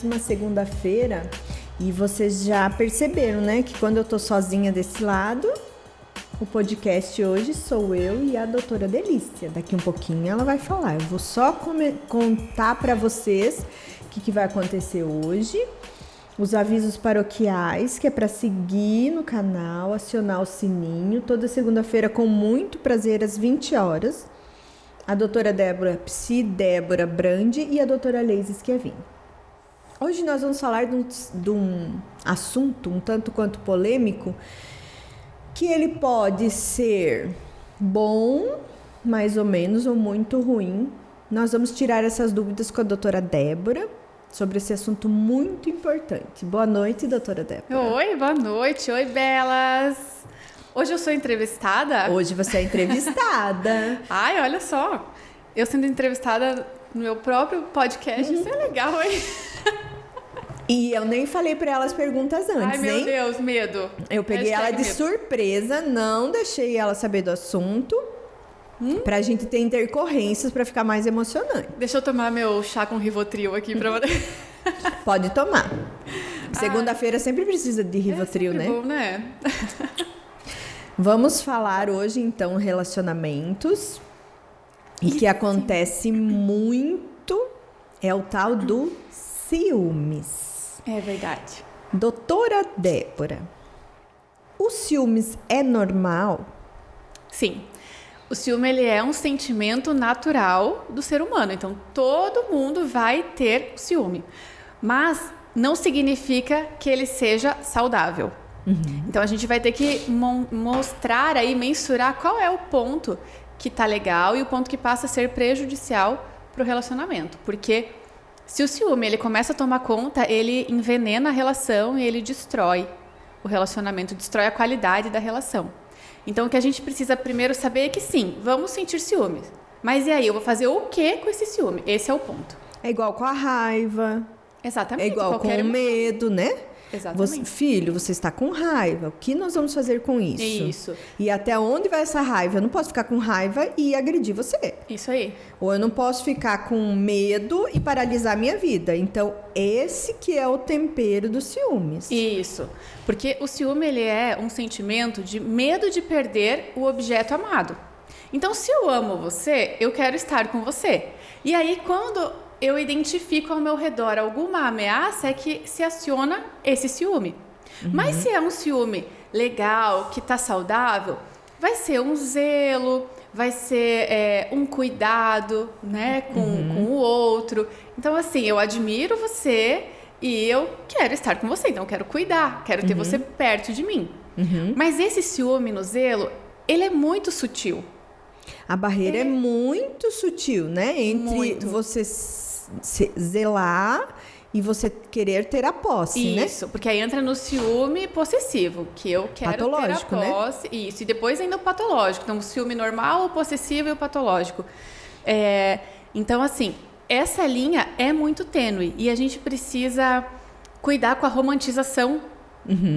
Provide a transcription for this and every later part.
uma segunda-feira e vocês já perceberam, né, que quando eu tô sozinha desse lado, o podcast hoje sou eu e a doutora Delícia. Daqui um pouquinho ela vai falar. Eu vou só contar para vocês o que vai acontecer hoje, os avisos paroquiais, que é para seguir no canal, acionar o sininho, toda segunda-feira com muito prazer às 20 horas. A doutora Débora Débora Brandi e a doutora Leise Schiavini. Hoje nós vamos falar de um assunto um tanto quanto polêmico, que ele pode ser bom, mais ou menos, ou muito ruim. Nós vamos tirar essas dúvidas com a doutora Débora sobre esse assunto muito importante. Boa noite, doutora Débora. Oi, boa noite. Oi, belas. Hoje eu sou entrevistada? Hoje você é entrevistada. Ai, olha só. Eu sendo entrevistada no meu próprio podcast, Isso é legal, hein? E eu nem falei para ela as perguntas antes, Ai, meu hein? Deus, medo. Eu peguei ela de surpresa, não deixei ela saber do assunto, pra gente ter intercorrências, pra ficar mais emocionante. Deixa eu tomar meu chá com Rivotril aqui pra... Pode tomar. Segunda-feira sempre precisa de Rivotril, né? Bom, né? Vamos falar hoje, então, relacionamentos. E que acontece muito é o tal do ciúmes. É verdade. Doutora Débora, o ciúmes é normal? Sim. O ciúme, ele é um sentimento natural do ser humano. Então, todo mundo vai ter ciúme. Mas não significa que ele seja saudável. Então, a gente vai ter que mostrar aí, mensurar qual é o ponto que tá legal e o ponto que passa a ser prejudicial pro relacionamento. Porque se o ciúme ele começa a tomar conta, ele envenena a relação e ele destrói o relacionamento, destrói a qualidade da relação. Então, o que a gente precisa primeiro saber é que sim, vamos sentir ciúmes. Mas e aí, eu vou fazer o que com esse ciúme? Esse é o ponto. É igual com a raiva. Exatamente. É igual com o medo, né? Exatamente. Filho, você está com raiva. O que nós vamos fazer com isso? Isso. E até onde vai essa raiva? Eu não posso ficar com raiva e agredir você. Isso aí. Ou eu não posso ficar com medo e paralisar a minha vida. Então, esse que é o tempero dos ciúmes. Isso. Porque o ciúme, ele é um sentimento de medo de perder o objeto amado. Então, se eu amo você, eu quero estar com você. E aí, quando eu identifico ao meu redor alguma ameaça, é que se aciona esse ciúme. Mas se é um ciúme legal, que tá saudável, vai ser um zelo, vai ser um cuidado, né, com o outro. Então, assim, eu admiro você e eu quero estar com você, então eu quero cuidar, quero ter você perto de mim. Mas esse ciúme no zelo, ele é muito sutil. A barreira é muito sutil, né? Entre você zelar e você querer ter a posse, né? Isso, porque aí entra no ciúme possessivo, que eu quero patológico, ter a posse. Né? Isso, e depois ainda o patológico. Então, o ciúme normal, o possessivo e o patológico. Então, assim, essa linha é muito tênue e a gente precisa cuidar com a romantização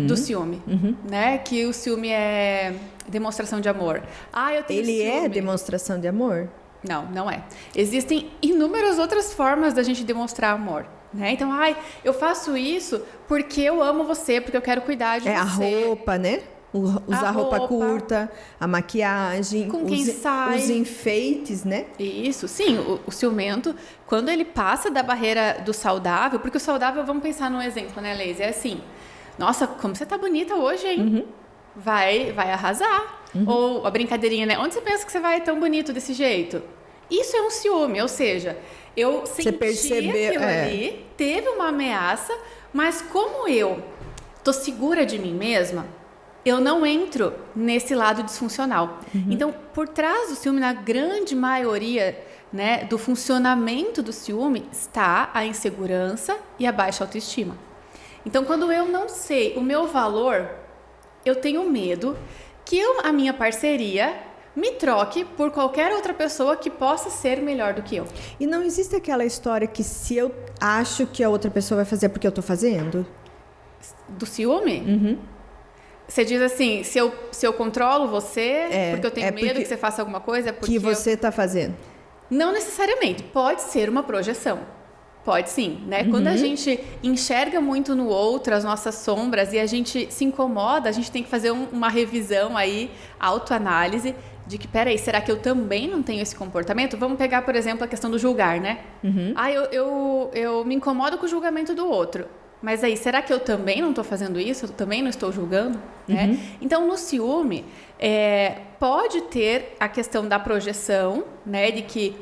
do ciúme, né? Que o ciúme é demonstração de amor. Eu tenho Ele ciúme. é demonstração de amor? Não, não é. Existem inúmeras outras formas da gente demonstrar amor, né? Então, eu faço isso porque eu amo você, porque eu quero cuidar de você. A roupa, né? Usar roupa curta, a maquiagem, com quem sai. Os enfeites, né? Isso, sim. O ciumento, quando ele passa da barreira do saudável, porque o saudável, vamos pensar num exemplo, né, Leise? É assim, nossa, como você tá bonita hoje, hein? Vai arrasar. Ou a brincadeirinha, né? Onde você pensa que você vai tão bonito desse jeito? Isso é um ciúme, ou seja, eu senti aquilo ali, teve uma ameaça, mas como eu tô segura de mim mesma, eu não entro nesse lado disfuncional. Então, por trás do ciúme, na grande maioria, né, do funcionamento do ciúme, está a insegurança e a baixa autoestima. Então, quando eu não sei o meu valor, eu tenho medo que a minha parceria me troque por qualquer outra pessoa que possa ser melhor do que eu. E não existe aquela história que se eu acho que a outra pessoa vai fazer porque eu tô fazendo? Do ciúme? Você diz assim, se eu controlo você, porque eu tenho medo que você faça alguma coisa, é porque que você tá fazendo? Não necessariamente. Pode ser uma projeção. Pode sim, né? Quando a gente enxerga muito no outro as nossas sombras e a gente se incomoda, a gente tem que fazer uma revisão aí, autoanálise, de que, peraí, será que eu também não tenho esse comportamento? Vamos pegar, por exemplo, a questão do julgar, né? Eu me incomodo com o julgamento do outro. Mas aí, será que eu também não estou fazendo isso? Eu também não estou julgando? Né? Então, no ciúme, pode ter a questão da projeção, né? De que,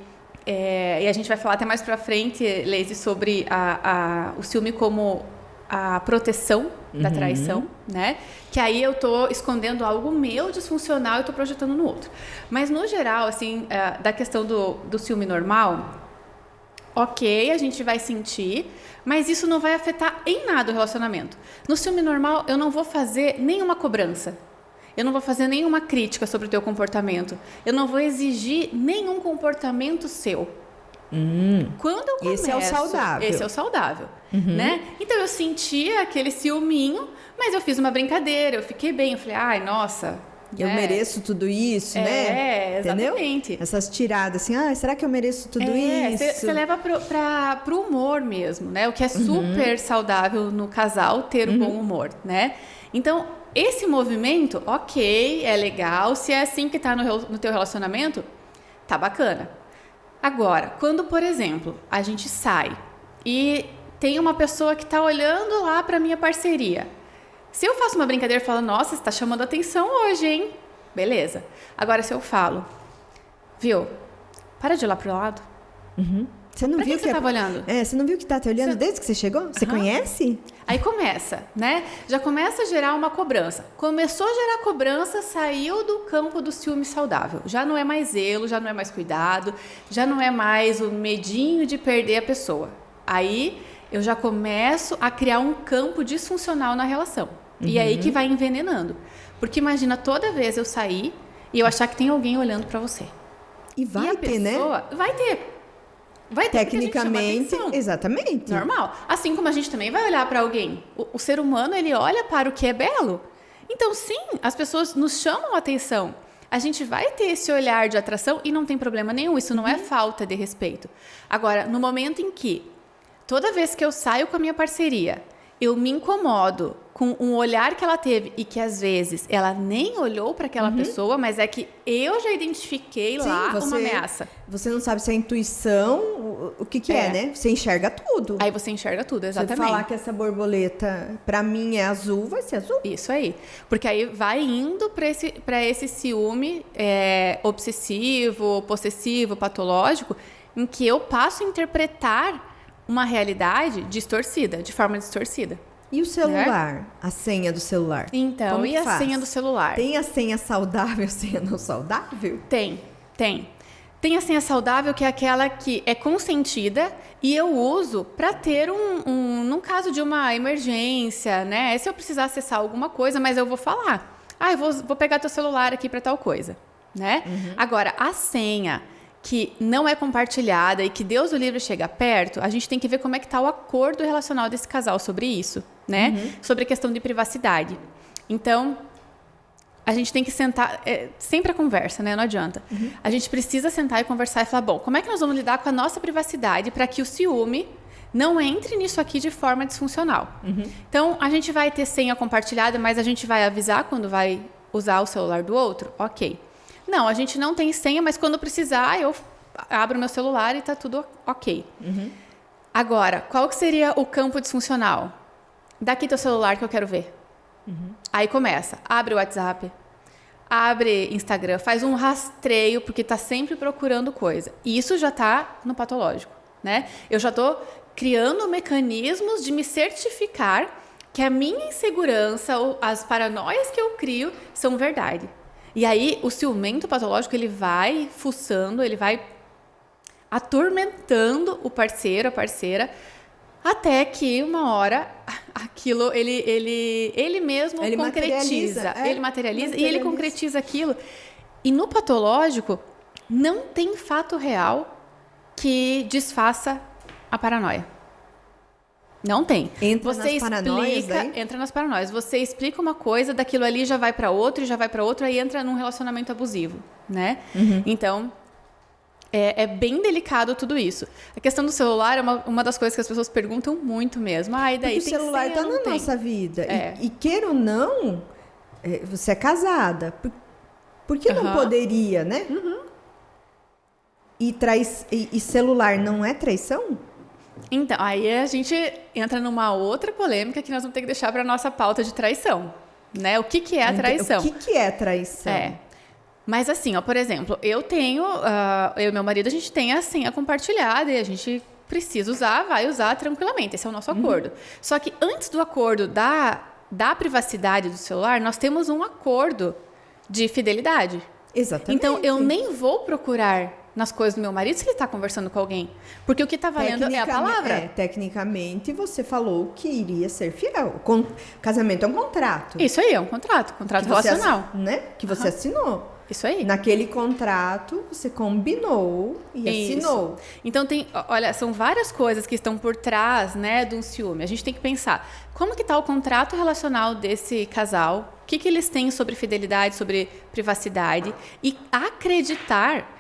e a gente vai falar até mais pra frente, Leise, sobre o ciúme como a proteção da traição, né? Que aí eu tô escondendo algo meu disfuncional e tô projetando no outro. Mas, no geral, assim, da questão do ciúme normal, ok, a gente vai sentir, mas isso não vai afetar em nada o relacionamento. No ciúme normal, eu não vou fazer nenhuma cobrança. Eu não vou fazer nenhuma crítica sobre o teu comportamento. Eu não vou exigir nenhum comportamento seu. Quando eu começo... Esse é o saudável. Esse é o saudável, né? Então, eu sentia aquele ciúminho, mas eu fiz uma brincadeira, eu fiquei bem. Eu falei, ai, nossa... Eu mereço tudo isso, né? Exatamente. Entendeu? Essas tiradas assim, será que eu mereço tudo isso? Você leva pro humor mesmo, né? O que é super saudável no casal, ter um bom humor, né? Então, esse movimento, ok, é legal. Se é assim que tá no teu relacionamento, tá bacana. Agora, quando, por exemplo, a gente sai e tem uma pessoa que tá olhando lá pra minha parceria. Se eu faço uma brincadeira e falo, nossa, você tá chamando atenção hoje, hein? Beleza. Agora, se eu falo, viu, para de olhar pro lado. Você não Pra viu que você tava olhando? Você não viu que tá te olhando desde que você chegou? Você conhece? Aí começa, né? Já começa a gerar uma cobrança. Começou a gerar cobrança, saiu do campo do ciúme saudável. Já não é mais zelo, já não é mais cuidado, já não é mais o medinho de perder a pessoa. Aí eu já começo a criar um campo disfuncional na relação. E é aí que vai envenenando. Porque imagina, toda vez eu sair e eu achar que tem alguém olhando pra você. E vai ter, né? Vai ter. Vai ter, tecnicamente, exatamente. Normal. Assim como a gente também vai olhar para alguém. O ser humano, ele olha para o que é belo. Então, sim, as pessoas nos chamam a atenção. A gente vai ter esse olhar de atração e não tem problema nenhum. Isso não é falta de respeito. Agora, no momento em que, toda vez que eu saio com a minha parceria, eu me incomodo com um olhar que ela teve e que, às vezes, ela nem olhou para aquela pessoa, mas é que eu já identifiquei lá uma ameaça. Você não sabe se é intuição, o que é, né? Você enxerga tudo. Aí você enxerga tudo, exatamente. Se falar que essa borboleta, para mim, é azul, vai ser azul. Isso aí. Porque aí vai indo para esse ciúme obsessivo, possessivo, patológico, em que eu passo a interpretar uma realidade distorcida, de forma distorcida. E o celular? A senha do celular? Então, como e a faz? senha do celular? Tem a senha saudável, a senha não saudável? Tem. Tem a senha saudável, que é aquela que é consentida e eu uso para ter num caso de uma emergência, né? Se eu precisar acessar alguma coisa, mas eu vou falar. Eu vou pegar teu celular aqui para tal coisa, né? Agora, a senha que não é compartilhada e que Deus o livre chega perto, a gente tem que ver como é que está o acordo relacional desse casal sobre isso, né? Sobre a questão de privacidade. Então, a gente tem que sentar... sempre a conversa, né? Não adianta. A gente precisa sentar e conversar e falar, bom, como é que nós vamos lidar com a nossa privacidade para que o ciúme não entre nisso aqui de forma disfuncional? Então, a gente vai ter senha compartilhada, mas a gente vai avisar quando vai usar o celular do outro? Ok. Não, a gente não tem senha, mas quando precisar, eu abro meu celular e tá tudo ok. Agora, qual que seria o campo disfuncional? Daqui teu celular que eu quero ver. Aí começa, abre o WhatsApp, abre Instagram, faz um rastreio, porque tá sempre procurando coisa. E isso já tá no patológico, né? Eu já tô criando mecanismos de me certificar que a minha insegurança ou as paranoias que eu crio são verdade. E aí, o ciumento patológico, ele vai fuçando, ele vai atormentando o parceiro, a parceira, até que uma hora aquilo, ele mesmo concretiza. Ele materializa e ele concretiza aquilo. E no patológico, não tem fato real que desfaça a paranoia. Não tem. Entra nas paranoias. Você explica uma coisa, daquilo ali já vai para outro, e já vai para outro, aí entra num relacionamento abusivo, né? Então, É bem delicado tudo isso. A questão do celular é uma das coisas que as pessoas perguntam muito mesmo. E daí porque o celular está na nossa vida. E queira ou não, você é casada. Por que não poderia, né? E celular não é traição? Então, aí a gente entra numa outra polêmica que nós vamos ter que deixar para a nossa pauta de traição. Né? O que é a traição? O que é traição? Mas assim, ó, por exemplo, eu e meu marido, a gente tem a senha compartilhada e a gente precisa usar, vai usar tranquilamente. Esse é o nosso acordo. Só que antes do acordo da privacidade do celular, nós temos um acordo de fidelidade. Exatamente. Então, eu nem vou procurar nas coisas do meu marido se ele está conversando com alguém. Porque o que está valendo é a palavra. Tecnicamente, você falou que iria ser fiel. Casamento é um contrato. Isso aí, é um contrato relacional. Que você assinou. Isso aí. Naquele contrato, você combinou e assinou. Então, olha, são várias coisas que estão por trás, né, de um ciúme. A gente tem que pensar, como que está o contrato relacional desse casal? O que eles têm sobre fidelidade, sobre privacidade? E acreditar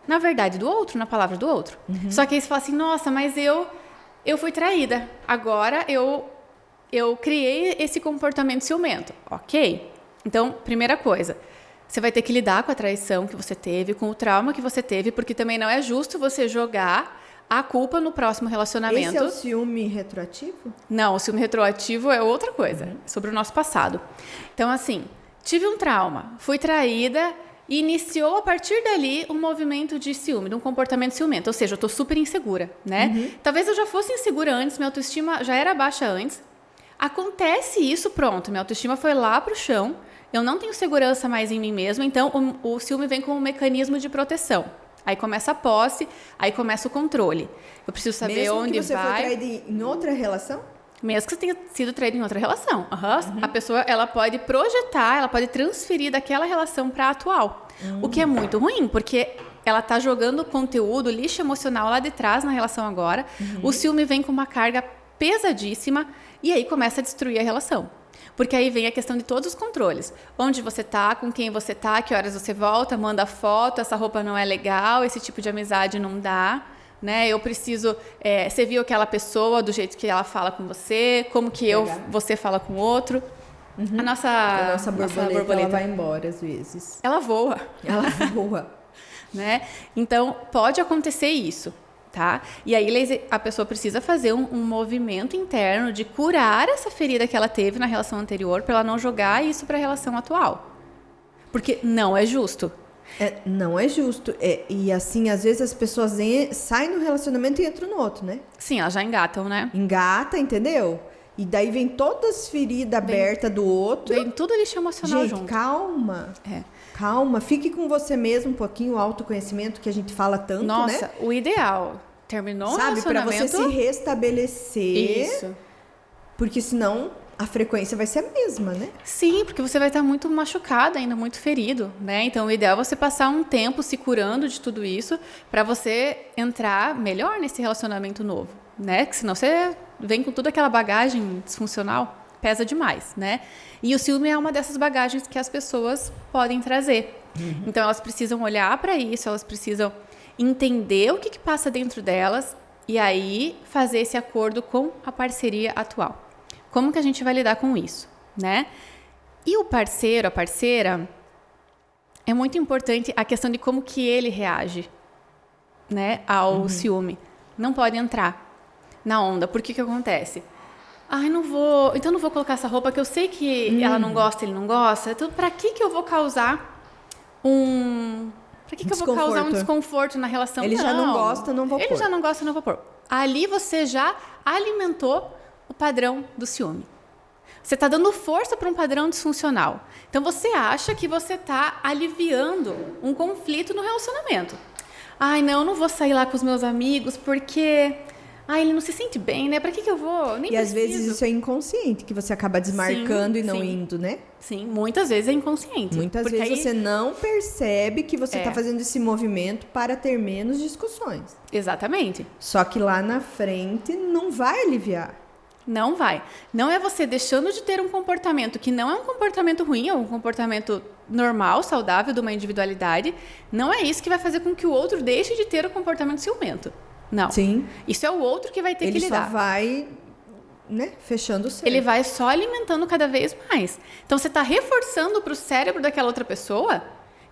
na verdade do outro, na palavra do outro. Só que aí você fala assim, nossa, mas eu fui traída. Agora eu criei esse comportamento ciumento. Ok? Então, primeira coisa, você vai ter que lidar com a traição que você teve, com o trauma que você teve, porque também não é justo você jogar a culpa no próximo relacionamento. Esse é o ciúme retroativo? Não, o ciúme retroativo é outra coisa, sobre o nosso passado. Então, assim, tive um trauma, fui traída e iniciou a partir dali um movimento de ciúme, de um comportamento ciumento. Ou seja, eu estou super insegura, né? Talvez eu já fosse insegura antes, minha autoestima já era baixa antes. Acontece isso, pronto, minha autoestima foi lá pro chão. Eu não tenho segurança mais em mim mesma, então o ciúme vem como um mecanismo de proteção. Aí começa a posse, aí começa o controle. Eu preciso saber mesmo onde vai... Mesmo que você foi traída em outra relação? Mesmo que você tenha sido traída em outra relação. A pessoa, ela pode projetar, ela pode transferir daquela relação para a atual. O que é muito ruim, porque ela está jogando conteúdo, lixo emocional lá de trás na relação agora. O ciúme vem com uma carga pesadíssima e aí começa a destruir a relação. Porque aí vem a questão de todos os controles. Onde você tá, com quem você tá, que horas você volta, manda foto, essa roupa não é legal, esse tipo de amizade não dá, né? Eu preciso... você viu aquela pessoa do jeito que ela fala com você, como que você fala com o outro. A nossa borboleta, ela vai embora às vezes. Ela voa. Ela voa. Né? Então, pode acontecer isso. Tá? E aí a pessoa precisa fazer um movimento interno de curar essa ferida que ela teve na relação anterior para ela não jogar isso para a relação atual. Porque não é justo. Não é justo. E assim, às vezes as pessoas saem no relacionamento e entram no outro, né? Sim, elas já engatam, né? Engata, entendeu? E daí vem todas as feridas abertas do outro. Vem tudo lixo emocional junto. Gente, calma. Calma, fique com você mesmo um pouquinho, o autoconhecimento que a gente fala tanto, né? Nossa, o ideal. Terminou o relacionamento... Sabe, pra você se restabelecer. Isso. Porque senão a frequência vai ser a mesma, né? Sim, porque você vai estar muito machucado ainda, muito ferido, né? Então, o ideal é você passar um tempo se curando de tudo isso para você entrar melhor nesse relacionamento novo, né? Que senão você vem com toda aquela bagagem disfuncional, pesa demais, né? E o ciúme é uma dessas bagagens que as pessoas podem trazer. Então, elas precisam olhar para isso, elas precisam entender o que passa dentro delas e aí fazer esse acordo com a parceria atual. Como que a gente vai lidar com isso, né? E o parceiro, a parceira, é muito importante a questão de como que ele reage, né, ao ciúme. Não pode entrar na onda. Por que acontece? Ai, não vou colocar essa roupa que eu sei que ela não gosta, ele não gosta. Então, pra que eu vou causar um desconforto na relação? Ele já não gosta, não vou pôr. Ele já não gosta, não vou pôr. Ali você já alimentou o padrão do ciúme. Você está dando força para um padrão disfuncional. Então, você acha que você está aliviando um conflito no relacionamento. Ai, não vou sair lá com os meus amigos porque... ele não se sente bem, né? Pra que eu vou? Nem preciso. Às vezes isso é inconsciente, que você acaba desmarcando e não indo, né? Sim, muitas vezes é inconsciente. Muitas vezes você não percebe que você está fazendo esse movimento para ter menos discussões. Exatamente. Só que lá na frente não vai aliviar. Não vai. Não é você deixando de ter um comportamento que não é um comportamento ruim, é um comportamento normal, saudável, de uma individualidade. Não é isso que vai fazer com que o outro deixe de ter o comportamento ciumento. Não. Sim. Isso é o outro que vai ter que lidar. Ele só vai, né, fechando o cerco. Ele vai só alimentando cada vez mais. Então, você está reforçando para o cérebro daquela outra pessoa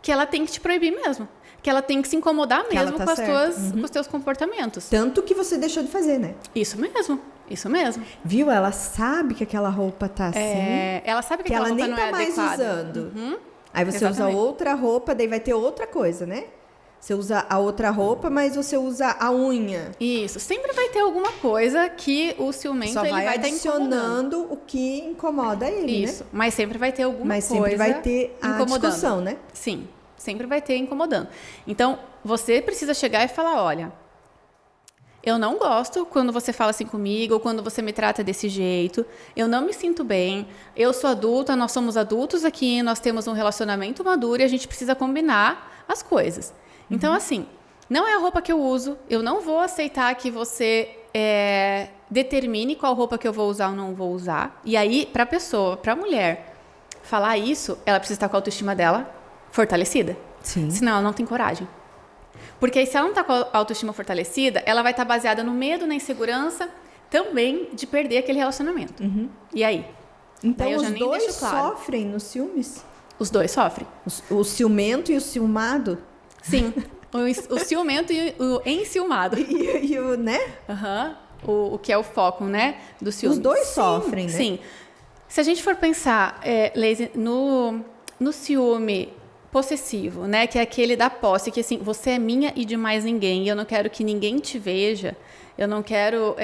que ela tem que te proibir mesmo. Que ela tem que se incomodar mesmo com os teus comportamentos. Tanto que você deixou de fazer, né? Isso mesmo. Isso mesmo. Viu? Ela sabe que aquela roupa tá assim. Ela sabe que aquela roupa ela nem não tá é mais adequada. usando. Aí você Exatamente. usa outra roupa, daí vai ter outra coisa, né? Você usa a outra roupa, mas você usa a unha. Isso. Sempre vai ter alguma coisa que o ciumento Só ele vai estar adicionando o que incomoda ele, Isso. né? Mas sempre vai ter alguma Mas coisa sempre vai ter a incomodando. discussão, né? Sim. Sempre vai ter incomodando. Então, você precisa chegar e falar, olha, eu não gosto quando você fala assim comigo, ou quando você me trata desse jeito, eu não me sinto bem, eu sou adulta, nós somos adultos aqui, nós temos um relacionamento maduro e a gente precisa combinar as coisas. Então, assim, não é a roupa que eu uso, eu não vou aceitar que você determine qual roupa que eu vou usar ou não vou usar. E aí, para a pessoa, para a mulher, falar isso, ela precisa estar com a autoestima dela fortalecida. Sim. Senão ela não tem coragem. Porque aí, se ela não está com a autoestima fortalecida, ela vai estar baseada no medo, na insegurança, também de perder aquele relacionamento. E aí? Então, Daí eu já os nem dois deixo claro. sofrem nos ciúmes? Os dois sofrem. O ciumento e o ciumado? Sim. O ciumento e o enciumado. E o, né? O que é o foco, né? Do ciúme. Os dois sofrem, né? Sim. Se a gente for pensar, Leise, no ciúme possessivo, né? Que é aquele da posse, que assim, você é minha e de mais ninguém, e eu não quero que ninguém te veja, eu não quero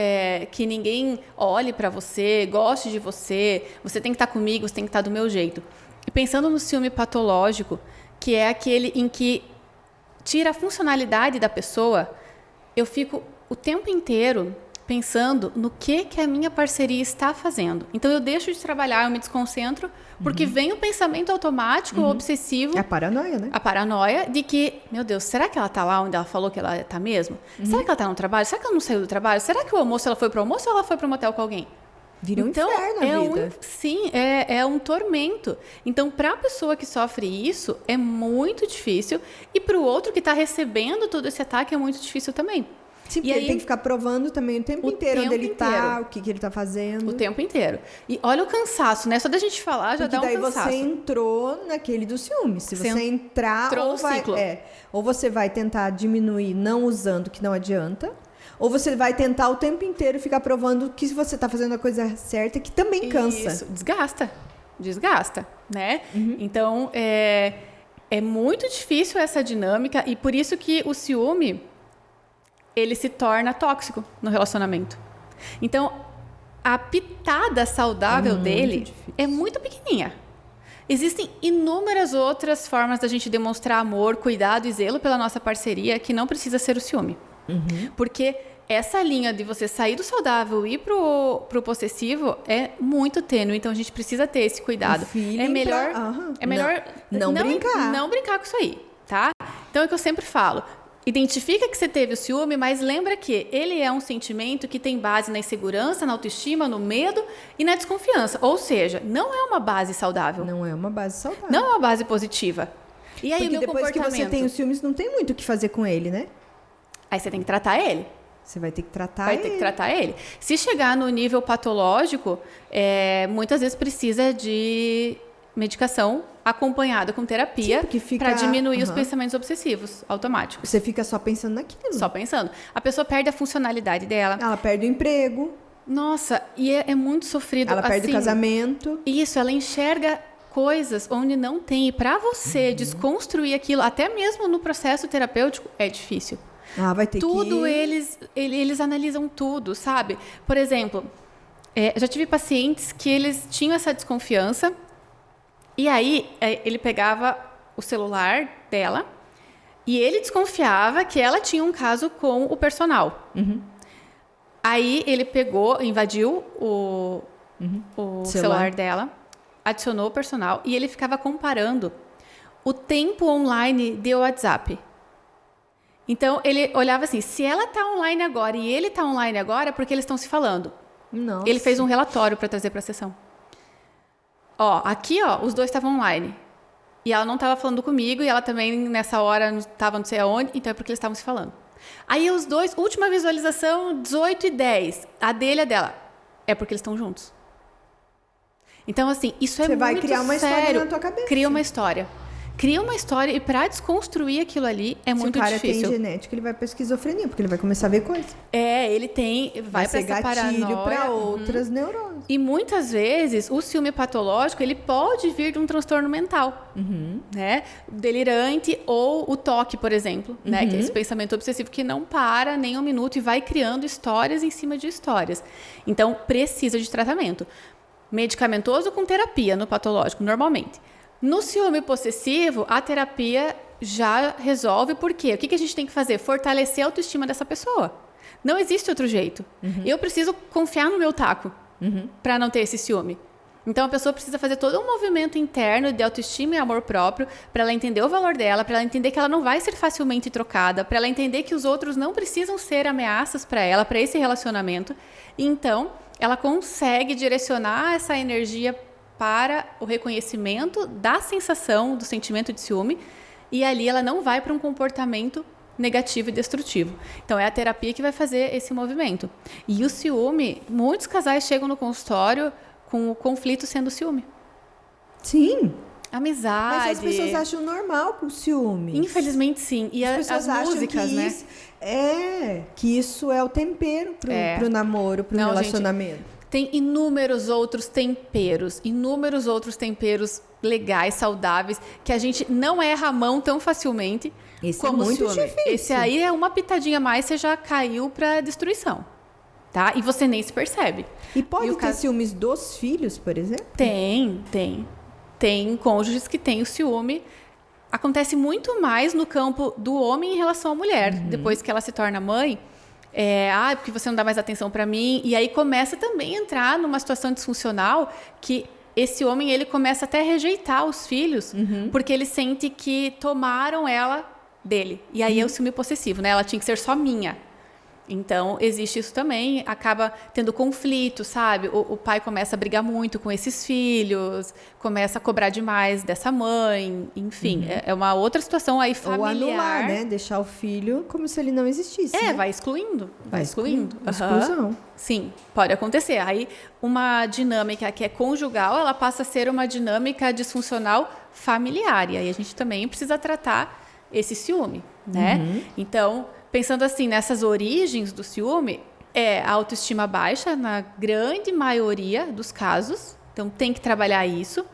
que ninguém olhe para você, goste de você, você tem que estar comigo, você tem que estar do meu jeito. E pensando no ciúme patológico, que é aquele em que tira a funcionalidade da pessoa, eu fico o tempo inteiro pensando no que a minha parceria está fazendo. Então, eu deixo de trabalhar, eu me desconcentro, porque vem o pensamento automático, obsessivo. É a paranoia, né? A paranoia de que, meu Deus, será que ela está lá onde ela falou que ela está mesmo? Será que ela está no trabalho? Será que ela não saiu do trabalho? Será que o almoço, ela foi para o almoço ou ela foi para o motel com alguém? Vira um inferno a vida. Sim, é um tormento. Então, para a pessoa que sofre isso, é muito difícil. E para o outro que está recebendo todo esse ataque, é muito difícil também. Sim, porque ele tem que ficar provando também o tempo inteiro onde ele tá, o que ele tá fazendo. O tempo inteiro. E olha o cansaço, né? Só da gente falar já porque dá um cansaço. Porque daí você entrou naquele do ciúme. Se você entrar, ou você vai tentar diminuir não usando, que não adianta, ou você vai tentar o tempo inteiro ficar provando que você tá fazendo a coisa certa, que também cansa. Isso, desgasta, né? Então, é muito difícil essa dinâmica e por isso que o ciúme ele se torna tóxico no relacionamento. Então, a pitada saudável dele é muito pequenininha. Existem inúmeras outras formas da gente demonstrar amor, cuidado e zelo pela nossa parceria que não precisa ser o ciúme. Porque essa linha de você sair do saudável e ir pro possessivo é muito tênue, então a gente precisa ter esse cuidado. É melhor não brincar. Não brincar com isso aí, tá? Então é o que eu sempre falo. Identifica que você teve o ciúme, mas lembra que ele é um sentimento que tem base na insegurança, na autoestima, no medo e na desconfiança. Ou seja, não é uma base saudável. Não é uma base saudável. Não é uma base positiva. E aí, porque o meu depois que você tem os ciúmes, não tem muito o que fazer com ele, né? Aí você tem que tratar ele. Você vai ter que tratar Vai ter que tratar ele. Se chegar no nível patológico, muitas vezes precisa de medicação acompanhada com terapia para diminuir os pensamentos obsessivos automáticos. Você fica só pensando naquilo. Só pensando. A pessoa perde a funcionalidade dela. Ela perde o emprego. Nossa, e é muito sofrido. Ela perde o casamento. Isso, ela enxerga coisas onde não tem. E para você desconstruir aquilo, até mesmo no processo terapêutico, é difícil. Vai ter tudo eles analisam tudo, sabe? Por exemplo, já tive pacientes que eles tinham essa desconfiança e aí ele pegava o celular dela e ele desconfiava que ela tinha um caso com o personal. Aí ele invadiu o celular dela, adicionou o personal e ele ficava comparando o tempo online de WhatsApp. Então, ele olhava assim, se ela está online agora e ele está online agora, é porque eles estão se falando. Nossa. Ele fez um relatório para trazer para a sessão. Aqui, os dois estavam online. E ela não estava falando comigo, e ela também, nessa hora, estava não sei aonde, então é porque eles estavam se falando. Aí os dois, última visualização, 18:10. A dele e a dela. É porque eles estão juntos. Então, assim, isso é muito sério. Você vai criar uma história na tua cabeça. Cria uma história. Cria uma história, e para desconstruir aquilo ali é muito difícil. Se o cara tem genética, ele vai pra esquizofrenia, porque ele vai começar a ver coisas. Ele vai pra essa paranoia. Para outras neuroses. E muitas vezes, o ciúme patológico, ele pode vir de um transtorno mental, né? Delirante, ou o TOC, por exemplo, né? Que é esse pensamento obsessivo que não para nem um minuto e vai criando histórias em cima de histórias. Então, precisa de tratamento. Medicamentoso com terapia no patológico, normalmente. No ciúme possessivo, a terapia já resolve. Por quê? O que a gente tem que fazer? Fortalecer a autoestima dessa pessoa. Não existe outro jeito. Eu preciso confiar no meu taco para não ter esse ciúme. Então, a pessoa precisa fazer todo um movimento interno de autoestima e amor próprio para ela entender o valor dela, para ela entender que ela não vai ser facilmente trocada, para ela entender que os outros não precisam ser ameaças para ela, para esse relacionamento. Então, ela consegue direcionar essa energia para o reconhecimento da sensação, do sentimento de ciúme, e ali ela não vai para um comportamento negativo e destrutivo. Então, é a terapia que vai fazer esse movimento. E o ciúme, muitos casais chegam no consultório com o conflito sendo ciúme. Sim. Amizade. Mas as pessoas acham normal com ciúme. Infelizmente, sim. E as pessoas as músicas, acham que né? Que isso é o tempero pro namoro, pro relacionamento. Gente, tem inúmeros outros temperos legais, saudáveis, que a gente não erra a mão tão facilmente como é muito ciúme. difícil. Esse aí é uma pitadinha a mais, você já caiu para destruição. Tá? E você nem se percebe. E pode ter ciúmes dos filhos, por exemplo? Tem. Tem cônjuges que têm o ciúme. Acontece muito mais no campo do homem em relação à mulher. Depois que ela se torna mãe, porque você não dá mais atenção para mim. E aí começa também a entrar numa situação disfuncional que esse homem ele começa até a rejeitar os filhos, porque ele sente que tomaram ela dele. E aí é o ciúme possessivo, né? Ela tinha que ser só minha. Então, existe isso também, acaba tendo conflito, sabe? O pai começa a brigar muito com esses filhos, começa a cobrar demais dessa mãe, enfim, é uma outra situação aí familiar. Ou anular, né? Deixar o filho como se ele não existisse. né? Vai excluindo. Vai excluindo. Exclusão. Sim, pode acontecer. Aí, uma dinâmica que é conjugal, ela passa a ser uma dinâmica disfuncional familiar. E aí, a gente também precisa tratar esse ciúme, né? Então, pensando assim, nessas origens do ciúme, a autoestima baixa, na grande maioria dos casos. Então, tem que trabalhar isso.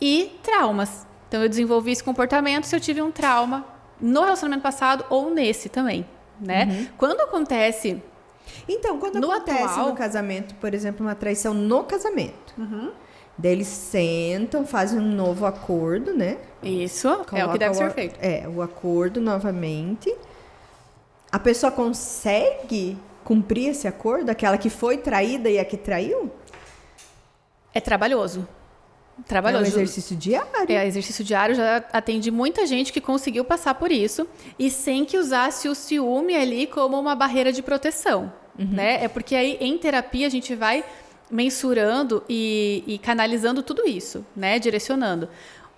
E traumas. Então, eu desenvolvi esse comportamento se eu tive um trauma no relacionamento passado ou nesse também, né? Quando acontece... Então, quando acontece no casamento, por exemplo, uma traição no casamento, daí eles sentam, fazem um novo acordo, né? Isso, é o que deve ser feito. O acordo novamente. A pessoa consegue cumprir esse acordo? Aquela que foi traída e a que traiu? É trabalhoso. É um exercício diário. Exercício diário. Já atendi muita gente que conseguiu passar por isso e sem que usasse o ciúme ali como uma barreira de proteção. Né? É porque aí em terapia a gente vai mensurando e canalizando tudo isso, né? Direcionando.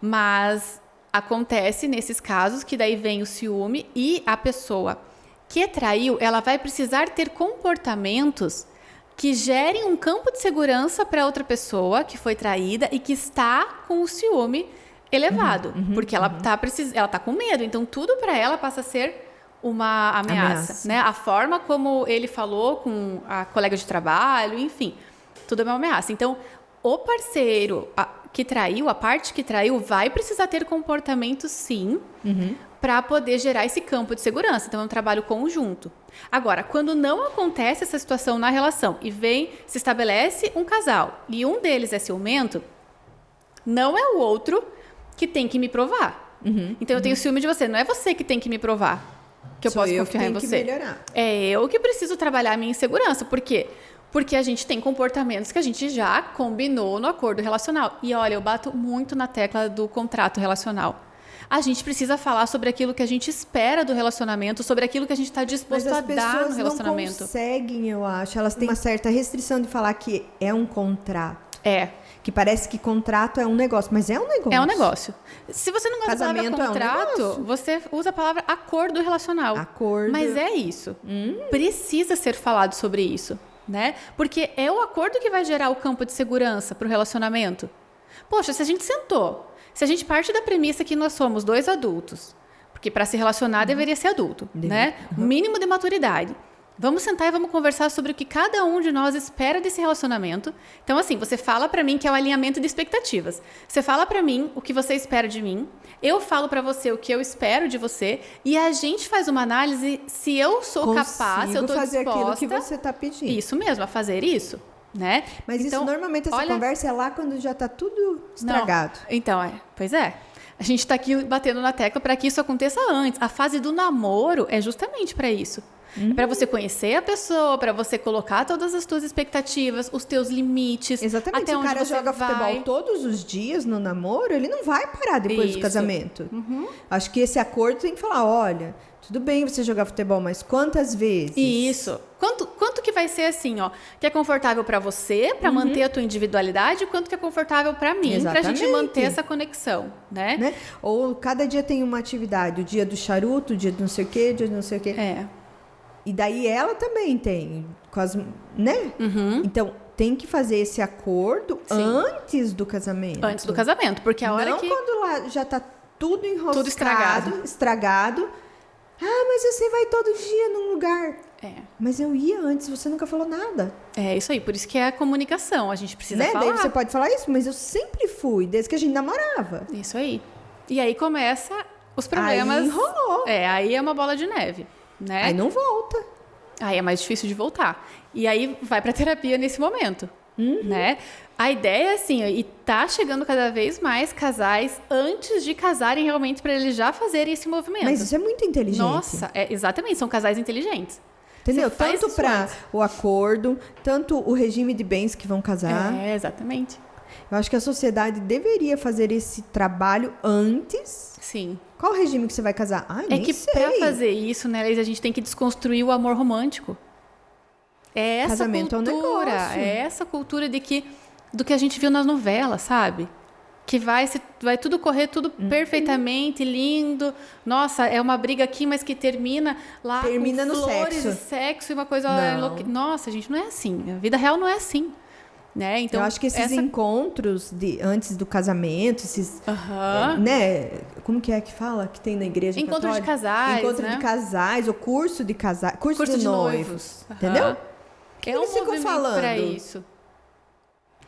Mas acontece nesses casos que daí vem o ciúme e a pessoa que traiu, ela vai precisar ter comportamentos que gerem um campo de segurança para outra pessoa que foi traída e que está com o ciúme elevado, porque ela tá com medo, então tudo para ela passa a ser uma ameaça, né? A forma como ele falou com a colega de trabalho, enfim, tudo é uma ameaça. Então, o parceiro que traiu, a parte que traiu, vai precisar ter comportamento, sim, para poder gerar esse campo de segurança. Então, é um trabalho conjunto. Agora, quando não acontece essa situação na relação e se estabelece um casal e um deles é ciumento, não é o outro que tem que me provar. Então, eu tenho ciúme de você. Não é você que tem que me provar que eu posso confiar em você. É eu que preciso trabalhar a minha insegurança. Por quê? Porque a gente tem comportamentos que a gente já combinou no acordo relacional. E olha, eu bato muito na tecla do contrato relacional. A gente precisa falar sobre aquilo que a gente espera do relacionamento, sobre aquilo que a gente está disposto a dar no relacionamento. Não conseguem, eu acho. Elas têm uma certa restrição de falar que é um contrato. Que parece que contrato é um negócio, mas é um negócio. É um negócio. Se você não gosta da palavra contrato, é um você usa a palavra acordo relacional. Acordo. Mas é isso. Precisa ser falado sobre isso, né? Porque é o acordo que vai gerar o campo de segurança para o relacionamento. Poxa, se a gente sentou, se a gente parte da premissa que nós somos 2 adultos, porque para se relacionar deveria ser adulto, né? O mínimo de maturidade. Vamos sentar e vamos conversar sobre o que cada um de nós espera desse relacionamento. Então, assim, você fala pra mim que é o alinhamento de expectativas. Você fala pra mim o que você espera de mim, eu falo pra você o que eu espero de você, e a gente faz uma análise se eu sou capaz, se eu tô fazer disposta... aquilo que você tá pedindo. Isso mesmo, a fazer isso, né? Mas então, isso, normalmente, essa conversa é lá quando já tá tudo estragado. Não. Então, pois é. A gente tá aqui batendo na tecla para que isso aconteça antes. A fase do namoro é justamente para isso. Para você conhecer a pessoa, para você colocar todas as suas expectativas, os teus limites. Exatamente. Até se o cara joga vai... futebol todos os dias no namoro, ele não vai parar depois do casamento. Acho que esse acordo tem que falar, olha, tudo bem você jogar futebol, mas quantas vezes? Isso. Quanto que vai ser assim, ó, que é confortável para você, para manter a tua individualidade, e quanto que é confortável para mim, pra gente manter essa conexão, né? Ou cada dia tem uma atividade, o dia do charuto, o dia do não sei o quê, o dia do não sei o quê. E daí ela também tem, quase, né? Então, tem que fazer esse acordo antes do casamento. Antes do casamento, porque a hora não que... quando lá já tá tudo enroscado, tudo estragado. Ah, mas você vai todo dia num lugar. Mas eu ia antes, você nunca falou nada. É isso aí, por isso que é a comunicação, a gente precisa falar. Daí você pode falar isso, mas eu sempre fui, desde que a gente namorava. Isso aí. E aí começa os problemas. Aí enrolou. Aí é uma bola de neve, né? Aí não volta. Aí é mais difícil de voltar. E aí vai pra terapia nesse momento, né? A ideia é assim, e tá chegando cada vez mais casais antes de casarem realmente para eles já fazerem esse movimento. Mas isso é muito inteligente. Nossa, exatamente, são casais inteligentes. Entendeu? Tanto para o acordo, tanto o regime de bens que vão casar. Exatamente. Eu acho que a sociedade deveria fazer esse trabalho antes. Sim. Qual regime que você vai casar? Nem sei. Para fazer isso, né, Leís, a gente tem que desconstruir o amor romântico. É essa casamento cultura, é um negócio. É essa cultura do que a gente viu nas novelas, sabe? Que vai tudo correr tudo perfeitamente, lindo. Nossa, é uma briga aqui, mas que termina lá com no flores sexo. E sexo e uma coisa... Nossa, gente, não é assim. A vida real não é assim. Né? Então, eu acho que esses encontros antes do casamento, esses, né? Como que é que fala? Que tem na igreja Encontro católica? de casais, Encontro né? de casais, ou curso de casais, curso de noivos. Entendeu? Que é um movimento para isso.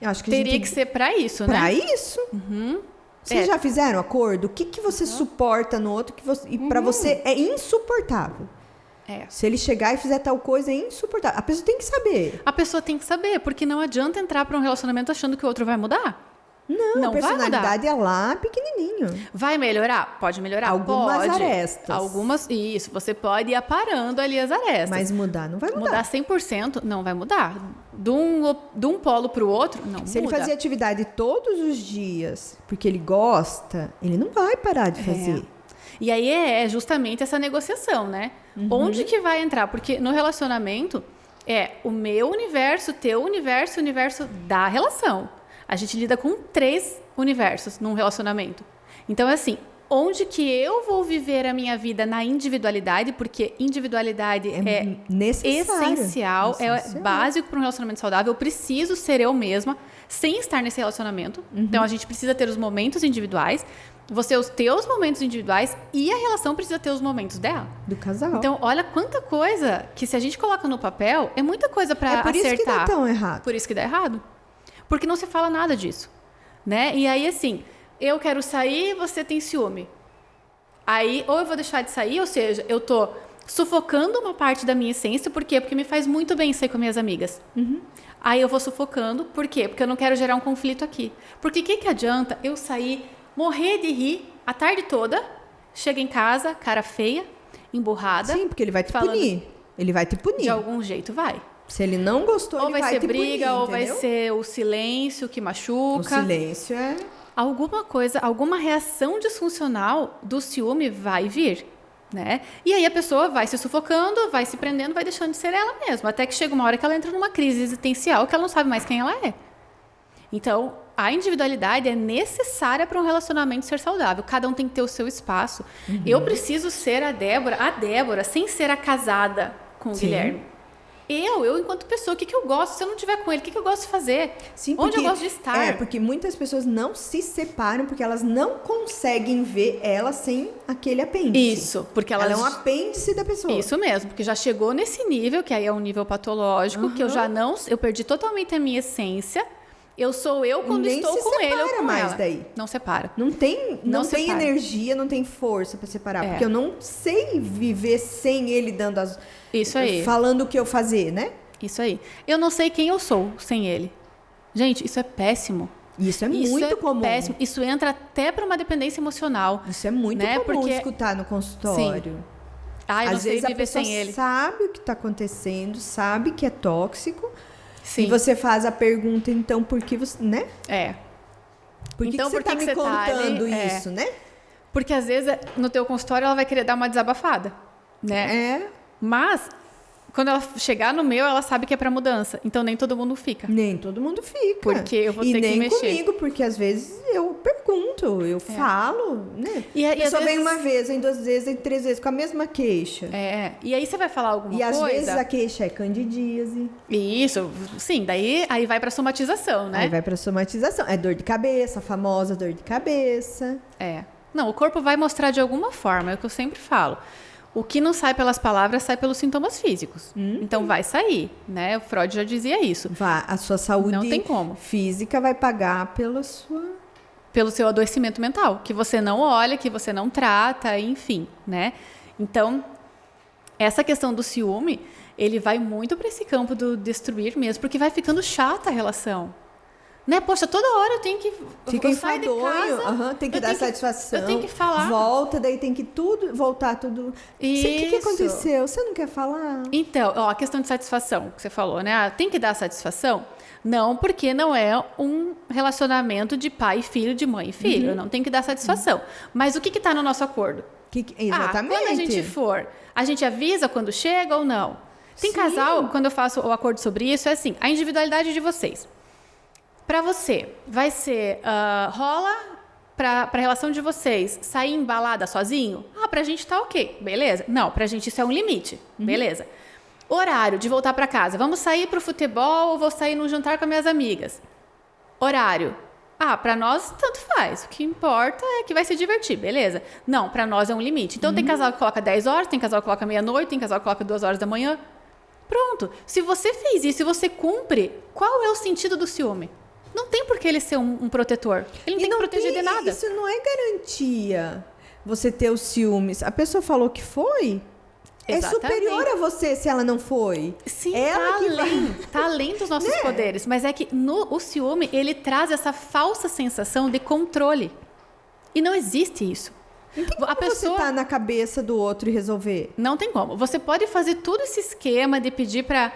Eu acho que teria que ser para isso, né? Para isso. Vocês já fizeram acordo? O que você suporta no outro e para você é insuportável? Se ele chegar e fizer tal coisa, é insuportável. A pessoa tem que saber. A pessoa tem que saber, porque não adianta entrar para um relacionamento achando que o outro vai mudar. Não, a personalidade é lá pequenininho. Vai melhorar? Pode melhorar. Algumas pode. arestas. Isso, você pode ir aparando ali as arestas. Mas mudar não vai mudar. Mudar 100% não vai mudar. De um polo para o outro, não muda. Se ele fazer atividade todos os dias, porque ele gosta, ele não vai parar de fazer. E aí é justamente essa negociação, né? Onde que vai entrar? Porque no relacionamento é o meu universo, teu universo e o universo da relação. A gente lida com 3 universos num relacionamento. Então, é assim, onde que eu vou viver a minha vida na individualidade, porque individualidade é essencial, é básico para um relacionamento saudável. Eu preciso ser eu mesma sem estar nesse relacionamento. Então, a gente precisa ter os momentos individuais, você os teus momentos individuais e a relação precisa ter os momentos dela. Do casal. Então, olha quanta coisa que se a gente coloca no papel, é muita coisa para acertar. É por isso que dá tão errado. Por isso que dá errado. Porque não se fala nada disso, né? E aí, assim, eu quero sair, você tem ciúme. Aí, ou eu vou deixar de sair, ou seja, eu tô sufocando uma parte da minha essência. Por quê? Porque me faz muito bem sair com minhas amigas. Aí eu vou sufocando. Por quê? Porque eu não quero gerar um conflito aqui. Porque o que adianta eu sair, morrer de rir a tarde toda, chega em casa, cara feia, emburrada. Sim, porque ele vai te punir. Ele vai te punir. De algum jeito vai. Se ele não gostou, ou ele vai ser te briga, punir, ou entendeu? vai ser o silêncio que machuca. O silêncio é... alguma reação disfuncional do ciúme vai vir, né? E aí a pessoa vai se sufocando, vai se prendendo, vai deixando de ser ela mesma, até que chega uma hora que ela entra numa crise existencial que ela não sabe mais quem ela é. Então, a individualidade é necessária para um relacionamento ser saudável. Cada um tem que ter o seu espaço. Eu preciso ser a Débora, sem ser a casada com o Guilherme. Eu enquanto pessoa, o que eu gosto? Se eu não estiver com ele, o que eu gosto de fazer? Sim, onde eu gosto de estar? Porque muitas pessoas não se separam porque elas não conseguem ver ela sem aquele apêndice. Isso, porque ela é um apêndice da pessoa. Isso mesmo, porque já chegou nesse nível, que aí é um nível patológico, que eu perdi totalmente a minha essência. Eu sou eu quando estou com ele ou com mais ela. Daí. Não separa. Não tem energia, não tem força para separar. Porque eu não sei viver sem ele dando as... Isso aí. Falando o que eu fazer, né? Isso aí. Eu não sei quem eu sou sem ele. Gente, isso é péssimo. Isso é muito comum. Péssimo. Isso entra até para uma dependência emocional. Isso é muito comum escutar no consultório. Sim. Eu Às vezes a pessoa sem ele. sabe o que está acontecendo, sabe que é tóxico. Sim. E você faz a pergunta, então, por que você... né? Por que então, você está me contando isso, né? Porque, às vezes, no teu consultório, ela vai querer dar uma desabafada, né? Mas, quando ela chegar no meu, ela sabe que é para mudança. Então, nem todo mundo fica. Nem todo mundo fica. Porque eu vou ter que mexer. E nem comigo, porque, às vezes, eu pergunto, eu falo, né? E a pessoa vem uma vez, vem 2 vezes, vem 3 vezes, com a mesma queixa. E aí você vai falar alguma coisa... E, às vezes, a queixa é candidíase. Isso, sim. Daí, aí vai pra somatização, né? Aí vai pra somatização. É dor de cabeça, a famosa dor de cabeça. Não, o corpo vai mostrar de alguma forma, é o que eu sempre falo. O que não sai pelas palavras, sai pelos sintomas físicos. Então, vai sair, né? O Freud já dizia isso. A sua saúde não tem como. Física vai pagar pelo seu adoecimento mental, que você não olha, que você não trata, enfim, né? Então, essa questão do ciúme, ele vai muito para esse campo do destruir mesmo, porque vai ficando chata a relação. Né? Poxa, toda hora eu tenho que... Fica enfadonho, tem que dar satisfação. Eu tenho que falar. Volta, daí tem que voltar tudo. O que aconteceu? Você não quer falar? Então, a questão de satisfação que você falou, né? Tem que dar satisfação? Não, porque não é um relacionamento de pai e filho, de mãe e filho. Não tem que dar satisfação. Mas o que está no nosso acordo? Exatamente. Quando a gente for, a gente avisa quando chega ou não? Tem casal, quando eu faço o acordo sobre isso, é assim, a individualidade de vocês. Para você, vai ser, rola para a relação de vocês sair embalada sozinho? Pra gente tá ok, beleza. Não, pra gente isso é um limite, beleza. Horário de voltar para casa. Vamos sair pro futebol ou vou sair num jantar com as minhas amigas? Horário. Para nós tanto faz. O que importa é que vai se divertir, beleza. Não, para nós é um limite. Então tem casal que coloca 10 horas, tem casal que coloca meia-noite, tem casal que coloca 2 horas da manhã. Pronto. Se você fez isso, se você cumpre, qual é o sentido do ciúme? Não tem por que ele ser um protetor. Ele não tem que proteger de nada. Isso não é garantia, você ter os ciúmes. A pessoa falou que foi, é superior a você se ela não foi. Sim, tá além dos nossos poderes. Mas é que o ciúme, ele traz essa falsa sensação de controle. E não existe isso. Não tem como você tá na cabeça do outro e resolver. Não tem como. Você pode fazer todo esse esquema de pedir para...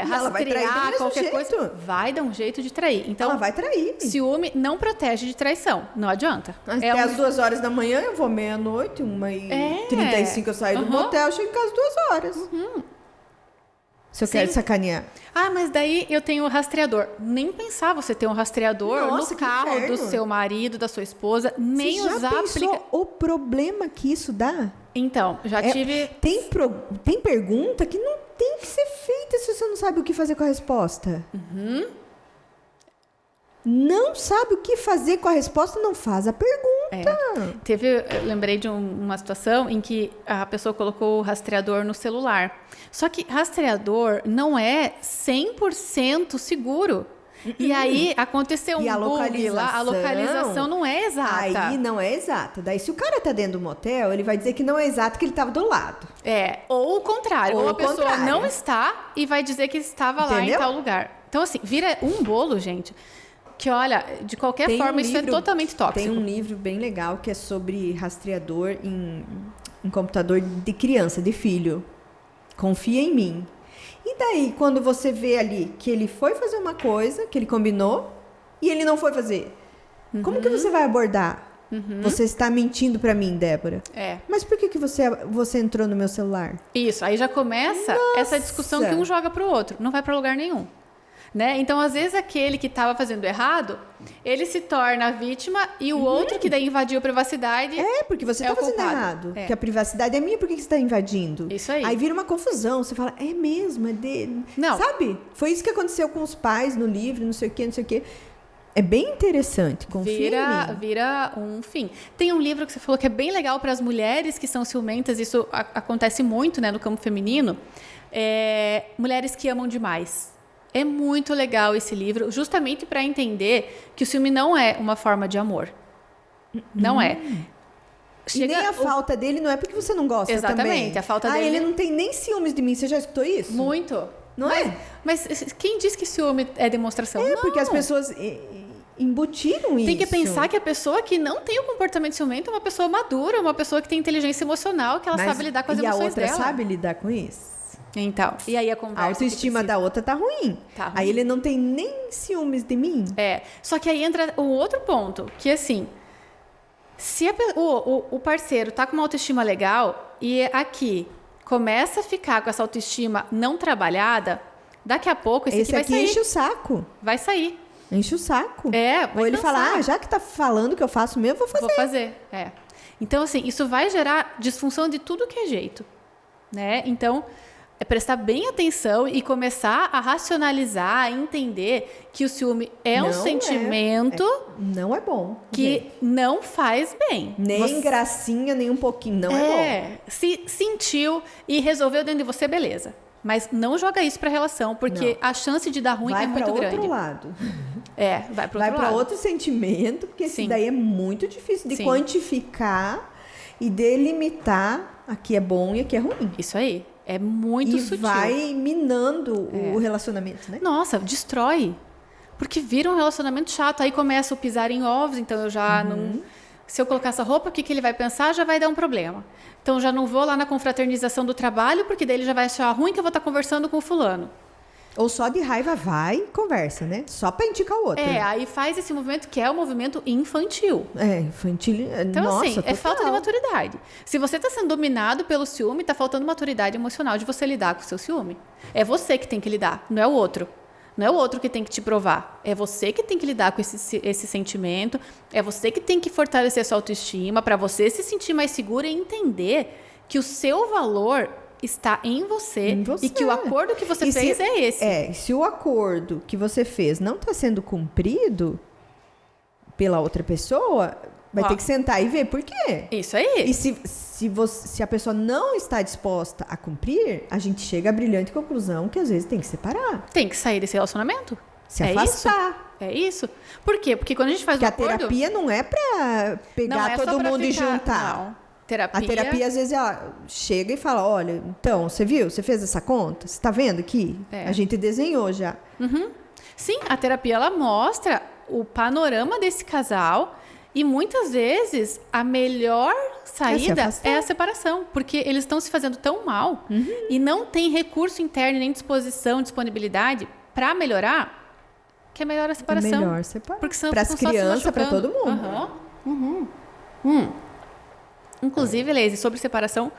rastrear qualquer coisa, vai dar um jeito de trair. Então, ela vai trair. Ciúme não protege de traição, não adianta. Até às 2 horas da manhã eu vou meia-noite, 1h35 eu saio do motel, chego em casa 2 horas. Se eu quero sacanear. Mas daí eu tenho o rastreador. Nem pensar você ter um rastreador no carro do seu marido, da sua esposa, nem você usar já pensou o problema que isso dá? Então, já tive... Tem pergunta que não tem que ser feita se você não sabe o que fazer com a resposta. Não sabe o que fazer com a resposta, não faz a pergunta. Eu lembrei de uma situação em que a pessoa colocou o rastreador no celular. Só que rastreador não é 100% seguro. E aí aconteceu um bug lá, a localização não é exata. Aí não é exata. Daí se o cara tá dentro do motel, ele vai dizer que não é exato, que ele tava do lado. Ou o contrário. Ou a pessoa não está e vai dizer que estava lá em tal lugar. Então assim, vira um bolo, gente. Que olha, de qualquer forma isso é totalmente tóxico. Tem um livro bem legal que é sobre rastreador em computador de criança, de filho. Confia em mim. E daí, quando você vê ali que ele foi fazer uma coisa, que ele combinou, e ele não foi fazer? Como que você vai abordar? Você está mentindo pra mim, Débora. Mas por que você entrou no meu celular? Isso, aí já começa essa discussão que um joga pro outro. Não vai pra lugar nenhum. Né? Então, às vezes, aquele que estava fazendo errado, ele se torna a vítima e o outro que daí invadiu a privacidade porque você está fazendo errado. Que a privacidade é minha, por que você está invadindo? Isso aí. Aí vira uma confusão. Você fala, é mesmo, é dele. Não. Sabe? Foi isso que aconteceu com os pais no livro, não sei o quê, não sei o quê. É bem interessante, confia em mim. Vira um fim. Tem um livro que você falou que é bem legal para as mulheres que são ciumentas, isso acontece muito, né, no campo feminino, Mulheres que Amam Demais. É muito legal esse livro, justamente para entender que o ciúme não é uma forma de amor. Não é. E nem a falta dele não é porque você não gosta também. Exatamente, a falta dele... ele não tem nem ciúmes de mim, você já escutou isso? Muito. Não é? Mas quem diz que ciúme é demonstração? Não. Porque as pessoas embutiram isso. Tem que pensar que a pessoa que não tem o comportamento ciumento é uma pessoa madura, uma pessoa que tem inteligência emocional, que ela sabe lidar com as emoções dela. E a outra sabe lidar com isso? Então, e aí a conversa... A autoestima da outra tá ruim. Aí ele não tem nem ciúmes de mim. Só que aí entra o outro ponto, que assim, se o parceiro tá com uma autoestima legal e aqui começa a ficar com essa autoestima não trabalhada, daqui a pouco esse aqui vai sair. Enche o saco. Vai sair. Enche o saco. Vai Ou ele cansar. fala, já que tá falando que eu faço mesmo, vou fazer. Vou fazer, Então, assim, isso vai gerar disfunção de tudo que é jeito, né? Então, é prestar bem atenção e começar a racionalizar, a entender que o ciúme é um sentimento... não é bom. Que não faz bem. Nem gracinha, nem um pouquinho. Não é bom. Se sentiu e resolveu dentro de você, beleza. Mas não joga isso pra relação, porque a chance de dar ruim é muito grande. Vai para outro lado. Vai para outro lado. Vai para outro sentimento, porque esse daí é muito difícil de quantificar e delimitar. Aqui é bom e aqui é ruim. Isso aí. É muito sutil. E vai minando o relacionamento, né? Nossa, destrói. Porque vira um relacionamento chato. Aí começa o pisar em ovos, então eu já não... Se eu colocar essa roupa, o que ele vai pensar? Já vai dar um problema. Então, já não vou lá na confraternização do trabalho, porque daí ele já vai achar ruim que eu vou estar conversando com o fulano. Ou só de raiva vai e conversa, né? Só pra indicar o outro. Aí faz esse movimento que é o movimento infantil. Infantil. Então, nossa, assim, é falta de maturidade. Se você está sendo dominado pelo ciúme, está faltando maturidade emocional de você lidar com o seu ciúme. É você que tem que lidar, não é o outro. Não é o outro que tem que te provar. É você que tem que lidar com esse sentimento. É você que tem que fortalecer a sua autoestima para você se sentir mais segura e entender que o seu valor está em você e que o acordo que você fez é esse. Se o acordo que você fez não está sendo cumprido pela outra pessoa, vai ter que sentar e ver por quê. Isso aí. E se a pessoa não está disposta a cumprir, a gente chega à brilhante conclusão que às vezes tem que separar. Tem que sair desse relacionamento. Se afastar. É isso. Por quê? Porque quando a gente faz um acordo... a terapia não é para pegar todo mundo e juntar. Não. A terapia, às vezes, ela chega e fala, olha, então, você viu? Você fez essa conta? Você está vendo aqui? A gente desenhou já. Sim, a terapia, ela mostra o panorama desse casal e, muitas vezes, a melhor saída é a separação. Porque eles estão se fazendo tão mal e não tem recurso interno, nem disposição, disponibilidade para melhorar, que é melhor a separação. É melhor separar. Porque senão para as crianças, para todo mundo. Inclusive, Leise, sobre separação,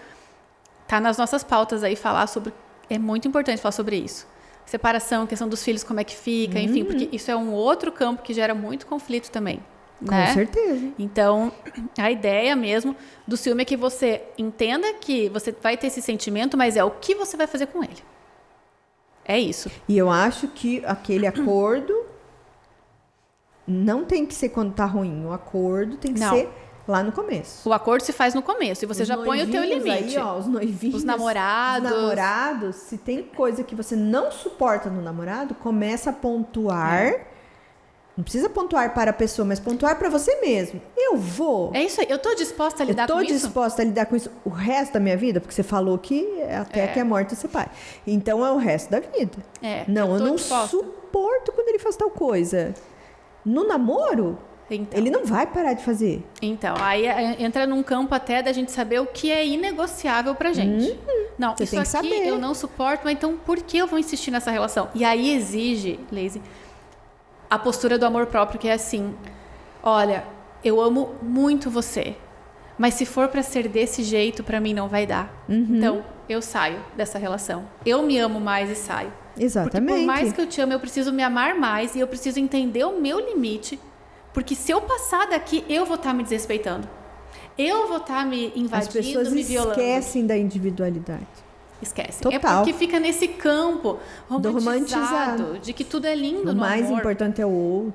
tá nas nossas pautas aí falar sobre... É muito importante falar sobre isso. Separação, questão dos filhos, como é que fica, enfim, porque isso é um outro campo que gera muito conflito também. Com certeza. Então, a ideia mesmo do ciúme é que você entenda que você vai ter esse sentimento, mas é o que você vai fazer com ele. É isso. E eu acho que aquele acordo não tem que ser quando tá ruim. O acordo tem que ser lá no começo. O acordo se faz no começo e você já põe o teu limite. Aí, os noivinhos, os namorados. Se tem coisa que você não suporta no namorado, começa a pontuar. Não precisa pontuar para a pessoa, mas pontuar para você mesmo. Eu vou. É isso aí. Eu tô disposta a lidar com isso? Eu tô disposta a lidar com isso o resto da minha vida, porque você falou que até que a morte se separe. Então é o resto da vida. Não, eu não suporto quando ele faz tal coisa. No namoro, ele não vai parar de fazer. Então, aí entra num campo até da gente saber o que é inegociável pra gente. Não, você isso tem que aqui saber. Eu não suporto, mas então por que eu vou insistir nessa relação? E aí exige, Leise, a postura do amor próprio, que é assim, olha, eu amo muito você, mas se for para ser desse jeito, para mim não vai dar. Então, eu saio dessa relação. Eu me amo mais e saio. Exatamente. Porque por mais que eu te ame, eu preciso me amar mais e eu preciso entender o meu limite, porque se eu passar daqui, eu vou estar me desrespeitando. Eu vou estar me invadindo, as pessoas me violando. esquecem da individualidade. Esquecem. Total. É porque fica nesse campo romantizado de que tudo é lindo o no mais amor. importante é o outro.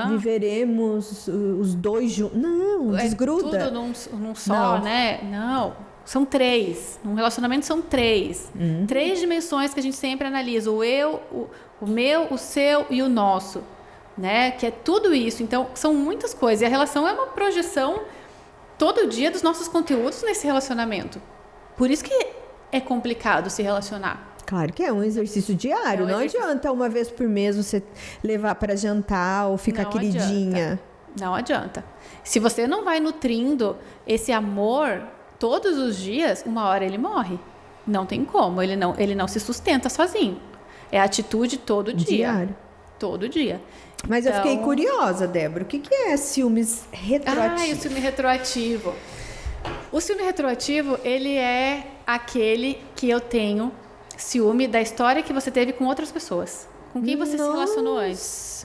Viveremos os dois juntos. Não, desgruda. Tudo num só, né? Não. São 3. Num relacionamento são 3. 3 dimensões que a gente sempre analisa. O eu, o meu, o seu e o nosso. Né? Que é tudo isso. Então, são muitas coisas. E a relação é uma projeção todo dia dos nossos conteúdos nesse relacionamento. Por isso que é complicado se relacionar. Claro que é um exercício diário. Não adianta uma vez por mês você levar para jantar ou ficar queridinha. Não adianta. Se você não vai nutrindo esse amor todos os dias, uma hora ele morre. Não tem como. Ele não se sustenta sozinho. É atitude todo dia. Diário. Todo dia. Mas então, eu fiquei curiosa, Débora. O que é ciúmes retroativo? O ciúme retroativo. O ciúme retroativo, ele é aquele que eu tenho ciúme da história que você teve com outras pessoas. Com quem você se relacionou antes.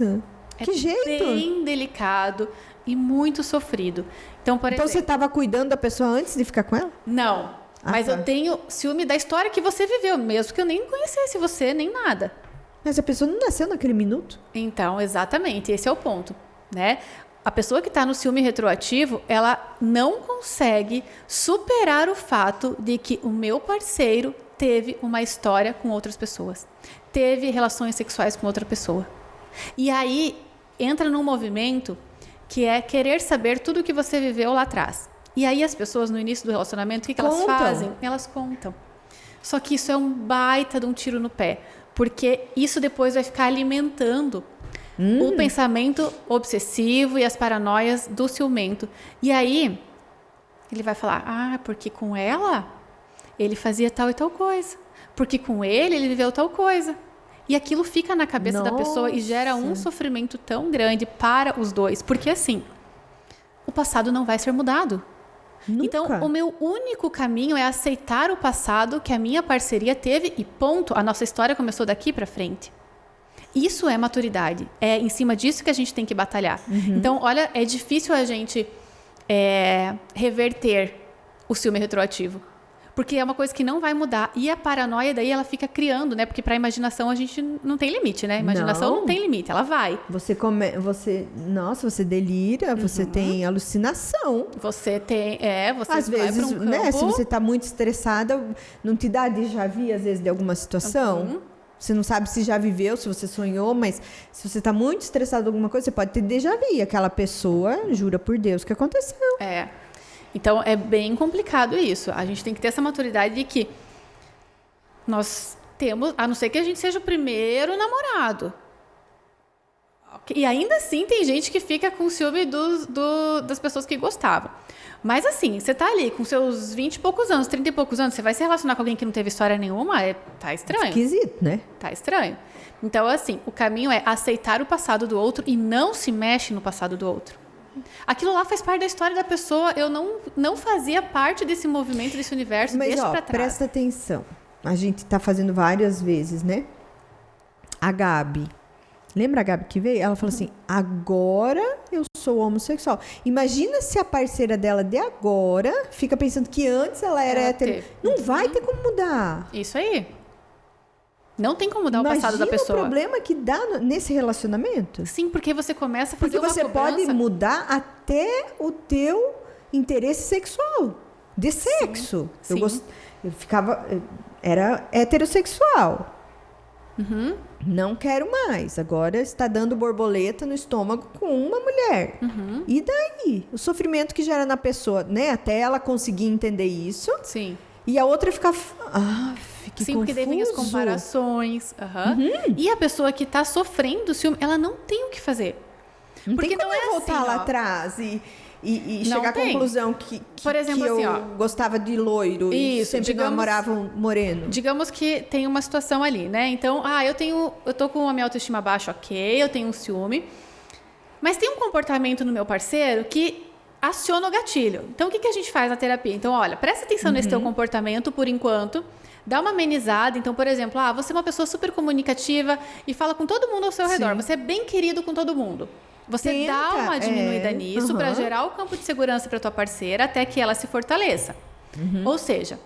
Que jeito! É bem delicado e muito sofrido. Então, por exemplo, você estava cuidando da pessoa antes de ficar com ela? Não. Mas eu tenho ciúme da história que você viveu, mesmo que eu nem conhecesse você, nem nada. Mas a pessoa não nasceu naquele minuto? Então, exatamente. Esse é o ponto, né? A pessoa que está no ciúme retroativo, ela não consegue superar o fato de que o meu parceiro teve uma história com outras pessoas. Teve relações sexuais com outra pessoa. E aí, entra num movimento que é querer saber tudo o que você viveu lá atrás. E aí, as pessoas, no início do relacionamento, o que elas fazem? Elas contam. Só que isso é um baita de um tiro no pé. Porque isso depois vai ficar alimentando o pensamento obsessivo e as paranoias do ciumento. E aí, ele vai falar, porque com ela, ele fazia tal e tal coisa. Porque com ele viveu tal coisa. E aquilo fica na cabeça da pessoa e gera um sofrimento tão grande para os dois. Porque assim, o passado não vai ser mudado. Nunca. Então, o meu único caminho é aceitar o passado que a minha parceria teve e ponto. A nossa história começou daqui para frente. Isso é maturidade. É em cima disso que a gente tem que batalhar. Então, olha, é difícil a gente reverter o ciúme retroativo. Porque é uma coisa que não vai mudar. E a paranoia daí ela fica criando, né? Porque para a imaginação a gente não tem limite, né? A imaginação não tem limite, ela vai. Você delira, você tem alucinação. Você tem, você às vai vezes, pra um campo... né? Se você está muito estressada, não te dá déjà vu, às vezes, de alguma situação? Você não sabe se já viveu, se você sonhou, mas se você está muito estressado de alguma coisa, você pode ter déjà vu. E aquela pessoa jura por Deus que aconteceu. Então, é bem complicado isso. A gente tem que ter essa maturidade de que nós temos, a não ser que a gente seja o primeiro namorado. E ainda assim, tem gente que fica com ciúme das pessoas que gostavam. Mas assim, você tá ali com seus 20 e poucos anos, 30 e poucos anos, você vai se relacionar com alguém que não teve história nenhuma? Tá estranho. Esquisito, né? Tá estranho. Então, assim, o caminho é aceitar o passado do outro e não se mexe no passado do outro. Aquilo lá faz parte da história da pessoa. Eu não fazia parte desse movimento, desse universo. Mas, deixa pra trás. Presta atenção. A gente tá fazendo várias vezes, né? A Gabi. Lembra a Gabi que veio? Ela falou assim, agora eu sou homossexual. Imagina se a parceira dela de agora fica pensando que antes ela era hétero. Não vai ter como mudar. Isso aí. Não tem como mudar o passado da pessoa. Imagina o problema que dá nesse relacionamento. Sim, porque você começa a fazer uma cobrança. Porque você pode mudar até o teu interesse sexual. De sexo. Sim. Eu ficava... Era heterossexual. Não quero mais. Agora está dando borboleta no estômago com uma mulher. E daí? O sofrimento que gera na pessoa, né? Até ela conseguir entender isso. Sim. E a outra fica... que sim, porque daí vem as comparações. E a pessoa que está sofrendo o ciúme, ela não tem o que fazer. Porque não é voltar assim, lá atrás e chegar à conclusão que por exemplo, que assim, eu gostava de loiro e sempre namorava um moreno. Digamos que tem uma situação ali, né? Então, eu tô com a minha autoestima baixa, ok, eu tenho um ciúme. Mas tem um comportamento no meu parceiro que aciona o gatilho. Então, o que a gente faz na terapia? Então, olha, presta atenção nesse teu comportamento por enquanto, dá uma amenizada. Então, por exemplo, você é uma pessoa super comunicativa e fala com todo mundo ao seu redor. Você é bem querido com todo mundo. Você dá uma diminuída nisso para gerar o campo de segurança para tua parceira até que ela se fortaleça. Ou seja,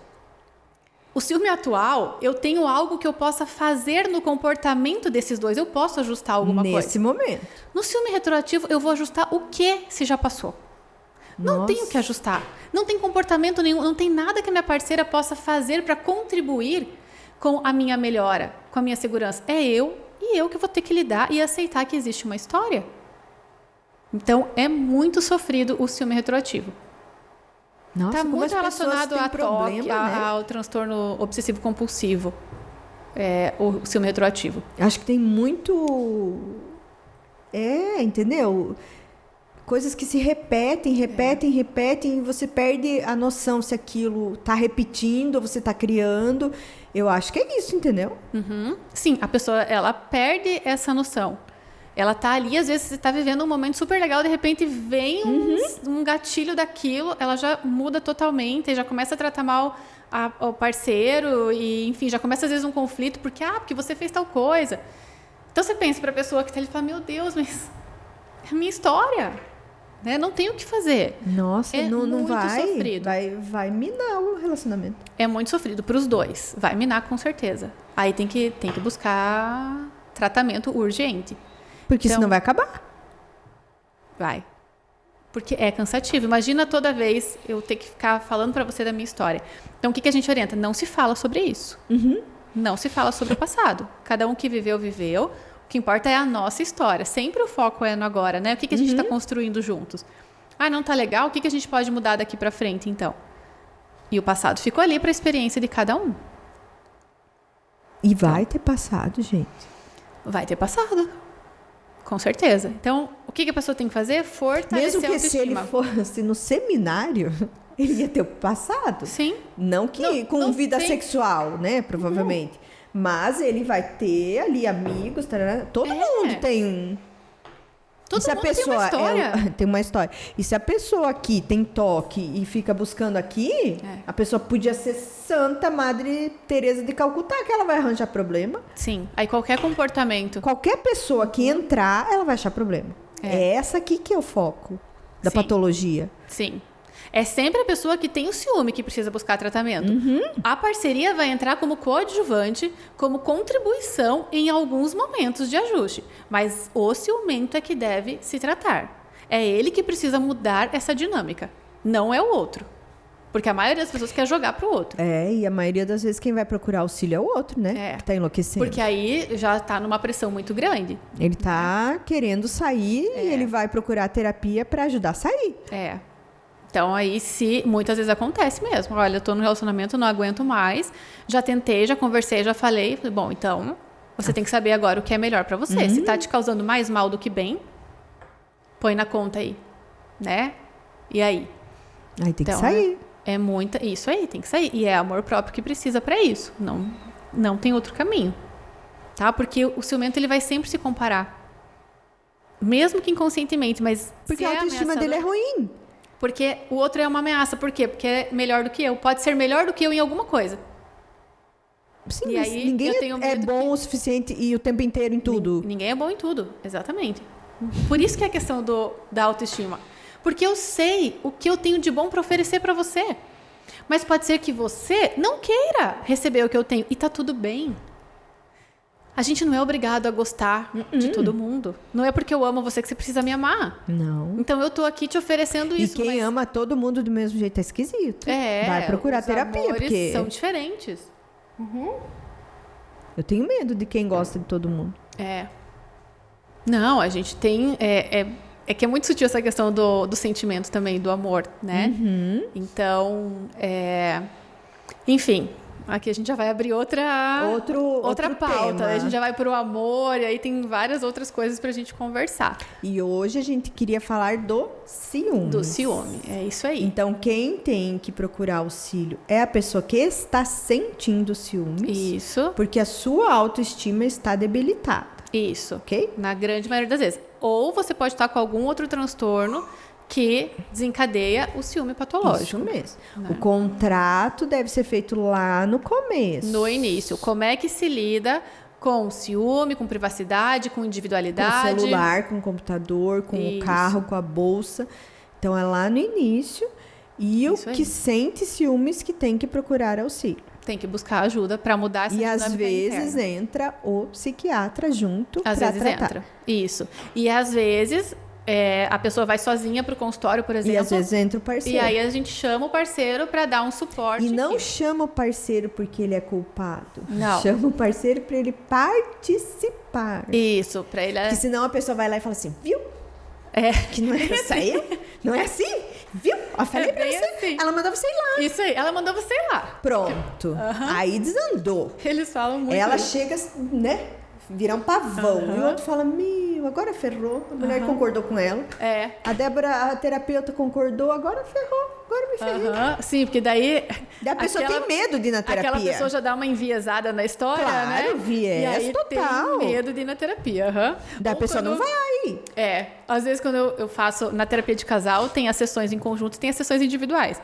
o ciúme atual, eu tenho algo que eu possa fazer no comportamento desses dois. Eu posso ajustar alguma coisa. Nesse momento. No ciúme retroativo, eu vou ajustar o que se já passou. Não tenho que ajustar. Não tem comportamento nenhum, não tem nada que a minha parceira possa fazer para contribuir com a minha melhora, com a minha segurança. É eu e eu que vou ter que lidar e aceitar que existe uma história. Então, é muito sofrido o ciúme retroativo. Nossa, está muito relacionado a problema, TOC, né? ao transtorno obsessivo-compulsivo, o ciúme retroativo. Acho que tem muito... entendeu? Coisas que se repetem, e você perde a noção se aquilo está repetindo ou você está criando. Eu acho que é isso, entendeu? Sim, a pessoa, ela perde essa noção. Ela tá ali, às vezes você tá vivendo um momento super legal, de repente vem um gatilho daquilo, ela já muda totalmente, já começa a tratar mal o parceiro e, enfim, já começa às vezes um conflito, porque você fez tal coisa. Então você pensa pra pessoa que tá ali e fala, meu Deus, mas é a minha história, né? Não tem o que fazer. Nossa, não muito vai, sofrido. vai minar o relacionamento. É muito sofrido pros dois, vai minar com certeza. Aí tem que buscar tratamento urgente. Porque Então, senão vai acabar. Vai. Porque é cansativo. Imagina toda vez eu ter que ficar falando pra você da minha história. Então, o que a gente orienta? Não se fala sobre isso. Não se fala sobre o passado. Cada um que viveu, viveu. O que importa é a nossa história. Sempre o foco é no agora, né? O que a gente está construindo juntos? Não tá legal? O que a gente pode mudar daqui pra frente, então? E o passado ficou ali pra experiência de cada um. E vai ter passado, gente. Vai ter passado. Com certeza. Então, o que a pessoa tem que fazer? Fortalecer Mesmo a que se ele autoestima. fosse no seminário, ele ia ter o passado. Sim. Não com vida sexual, né? Provavelmente. Mas ele vai ter ali amigos, tarará. Todo mundo tem um... Todo mundo tem uma história. Tem uma história. E se a pessoa aqui tem toque e fica buscando aqui, a pessoa podia ser Santa Madre Teresa de Calcutá, que ela vai arranjar problema. Sim. Aí qualquer comportamento. Qualquer pessoa que entrar, ela vai achar problema. É essa aqui que é o foco da patologia. Sim. É sempre a pessoa que tem o ciúme que precisa buscar tratamento. A parceria vai entrar como coadjuvante, como contribuição em alguns momentos de ajuste. Mas o ciumento é que deve se tratar. É ele que precisa mudar essa dinâmica. Não é o outro. Porque a maioria das pessoas quer jogar pro outro. E a maioria das vezes quem vai procurar auxílio é o outro, né? Que tá enlouquecendo. Porque aí já tá numa pressão muito grande. Ele tá querendo sair e ele vai procurar terapia para ajudar a sair. Então, aí, muitas vezes acontece mesmo. Olha, eu tô no relacionamento, não aguento mais. Já tentei, já conversei, já falei. Bom, então, você tem que saber agora o que é melhor pra você. Se tá te causando mais mal do que bem, põe na conta aí, né? E aí? Aí tem que sair. Isso aí, tem que sair. E é amor próprio que precisa pra isso. Não tem outro caminho. Tá? Porque o ciumento, ele vai sempre se comparar. Mesmo que inconscientemente, mas... Porque a autoestima dele é ruim. Porque o outro é uma ameaça. Por quê? Porque é melhor do que eu. Pode ser melhor do que eu em alguma coisa. Sim, e mas aí, ninguém é bom o suficiente e o tempo inteiro em tudo. Ninguém é bom em tudo, exatamente. Por isso que é a questão da autoestima. Porque eu sei o que eu tenho de bom para oferecer para você. Mas pode ser que você não queira receber o que eu tenho. E tá tudo bem. A gente não é obrigado a gostar de todo mundo. Não é porque eu amo você que você precisa me amar. Não. Então eu tô aqui te oferecendo isso. E quem ama todo mundo do mesmo jeito é esquisito. Vai procurar terapia. Porque são diferentes. Eu tenho medo de quem gosta de todo mundo. Não, a gente tem... É que é muito sutil essa questão do sentimento também, do amor, né? Então, enfim... Aqui a gente já vai abrir outra pauta. Tema. A gente já vai para o amor, e aí tem várias outras coisas para a gente conversar. E hoje a gente queria falar do ciúme. Do ciúme, é isso aí. Então, quem tem que procurar auxílio é a pessoa que está sentindo ciúmes. Isso. Porque a sua autoestima está debilitada. Isso. Ok? Na grande maioria das vezes. ou você pode estar com algum outro transtorno que desencadeia o ciúme patológico. Isso mesmo. Né? O contrato deve ser feito lá no começo. No início. Como é que se lida com ciúme, com privacidade, com individualidade. Com o celular, com o computador, com o carro, com a bolsa. Então, é lá no início. E o que sente ciúmes que tem que procurar auxílio. Tem que buscar ajuda para mudar essa dinâmica interna. E às vezes entra o psiquiatra junto para tratar. Às vezes entra. Isso. E às vezes a pessoa vai sozinha para o consultório, por exemplo. E às vezes entra o parceiro. E aí a gente chama o parceiro para dar um suporte. E não chama o parceiro porque ele é culpado. Não. Chama o parceiro para ele participar. Isso, para ele... Porque senão a pessoa vai lá e fala assim, viu? Que não é assim. Não é assim? Viu? Eu falei pra você. Assim. Ela mandou você ir lá. Isso aí, ela mandou você ir lá. Pronto. Aí desandou. Eles falam muito. Ela chega, né? Virar um pavão. E o outro fala, agora ferrou. A mulher concordou com ela. A Débora, a terapeuta, concordou. Agora ferrou. Agora me ferrei. Sim, porque daí a pessoa tem medo de ir na terapia. Aquela pessoa já dá uma enviesada na história, né? Claro, viés e aí total. Tem medo de ir na terapia. Daí a pessoa não vai. Às vezes quando eu faço na terapia de casal, tem as sessões em conjunto e tem as sessões individuais.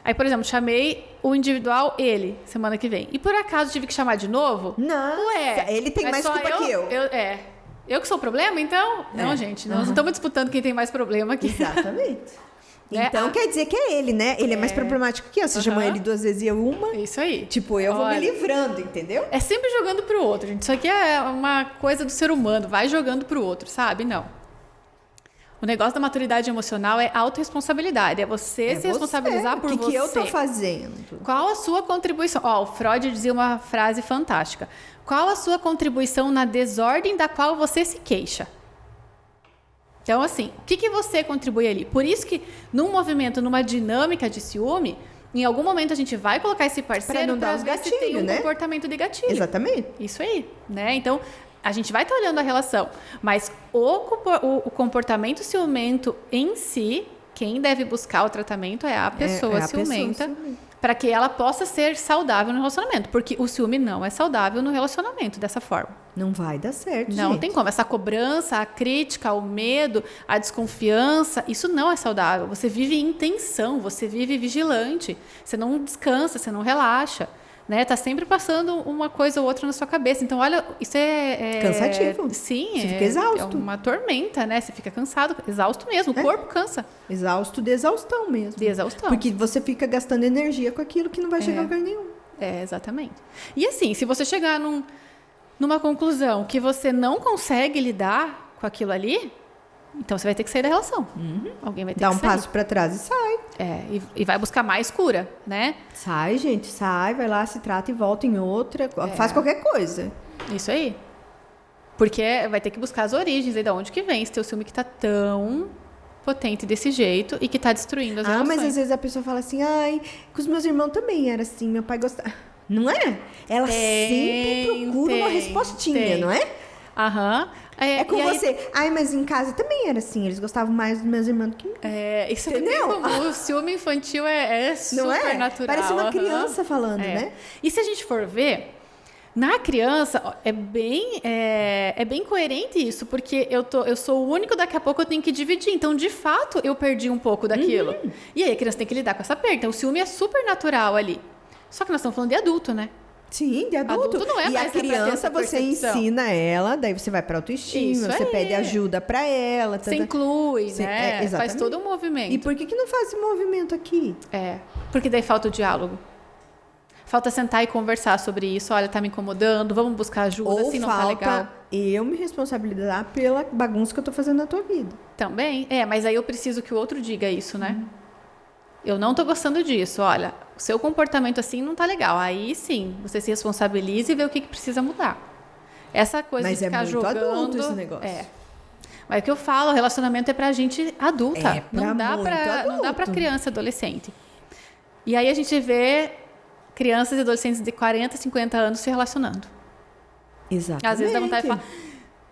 Aí, por exemplo, chamei o individual, ele, semana que vem. E por acaso tive que chamar de novo? Não. Ele tem mais culpa que eu. Eu que sou o problema, então? Não, gente, nós não estamos disputando quem tem mais problema aqui. Exatamente. Então quer dizer que é ele, né? Ele é mais problemático que eu. Você chamou ele 2 vezes e eu uma. Isso aí. Tipo, eu vou me livrando, entendeu? É sempre jogando pro outro, gente. Isso aqui é uma coisa do ser humano. Vai jogando pro outro, sabe? Não. O negócio da maturidade emocional é autorresponsabilidade. É você se responsabilizar por você. O que eu tô fazendo? Qual a sua contribuição? O Freud dizia uma frase fantástica. Qual a sua contribuição na desordem da qual você se queixa? Então, assim, o que você contribui ali? Por isso que, num movimento, numa dinâmica de ciúme, em algum momento a gente vai colocar esse parceiro para ver se tem um comportamento de gatilho. Exatamente. Isso aí, né? Então, a gente vai estar olhando a relação, mas o comportamento ciumento em si, quem deve buscar o tratamento é a pessoa ciumenta, para que ela possa ser saudável no relacionamento, porque o ciúme não é saudável no relacionamento dessa forma. Não vai dar certo, Não tem como. Essa cobrança, a crítica, o medo, a desconfiança, isso não é saudável. Você vive em tensão, você vive vigilante, você não descansa, você não relaxa. Né? Tá sempre passando uma coisa ou outra na sua cabeça. Então, olha, isso é cansativo. Sim, você fica exausto. É uma tormenta, né? Você fica cansado, exausto mesmo. O corpo cansa. Exausto de exaustão mesmo. De exaustão. Porque você fica gastando energia com aquilo que não vai chegar a lugar nenhum. Exatamente. E assim, se você chegar numa conclusão que você não consegue lidar com aquilo ali, então você vai ter que sair da relação. Alguém vai ter que sair. Dá um passo para trás e sai. E vai buscar mais cura, né? Sai, gente, sai, vai lá, se trata e volta em outra. Faz qualquer coisa. Isso aí. Porque vai ter que buscar as origens aí, de onde que vem esse teu ciúme que tá tão potente desse jeito e que tá destruindo as relações. Mas às vezes a pessoa fala assim, com os meus irmãos também era assim, meu pai gostava. Não é? Ela sempre procura uma respostinha, não é? É com você. Mas em casa também era assim. Eles gostavam mais dos meus irmãos do que... Isso entendeu? O ciúme infantil é super natural. Parece uma criança falando, né? E se a gente for ver, na criança, é bem coerente isso. Porque eu sou o único, daqui a pouco eu tenho que dividir. Então, de fato, eu perdi um pouco daquilo. E aí a criança tem que lidar com essa perda. Então, o ciúme é super natural ali. Só que nós estamos falando de adulto, né? Sim, de adulto. Não é, e a criança você ensina ela, daí você vai para autoestima, você pede ajuda para ela. Você inclui, né? Faz todo um movimento. E por que não faz esse movimento aqui? Porque daí falta o diálogo. Falta sentar e conversar sobre isso. Olha, tá me incomodando, vamos buscar ajuda, assim não tá legal. Eu me responsabilizar pela bagunça que eu tô fazendo na tua vida. Também, mas aí eu preciso que o outro diga isso, né? Eu não tô gostando disso, olha, o seu comportamento assim não tá legal. Aí sim, você se responsabiliza e vê o que precisa mudar. Essa coisa de ficar jogando... Mas é muito adulto esse negócio. Mas o que eu falo, o relacionamento é pra gente adulta. Não dá pra criança, adolescente. E aí a gente vê crianças e adolescentes de 40, 50 anos se relacionando. Exatamente. Às vezes dá vontade de falar...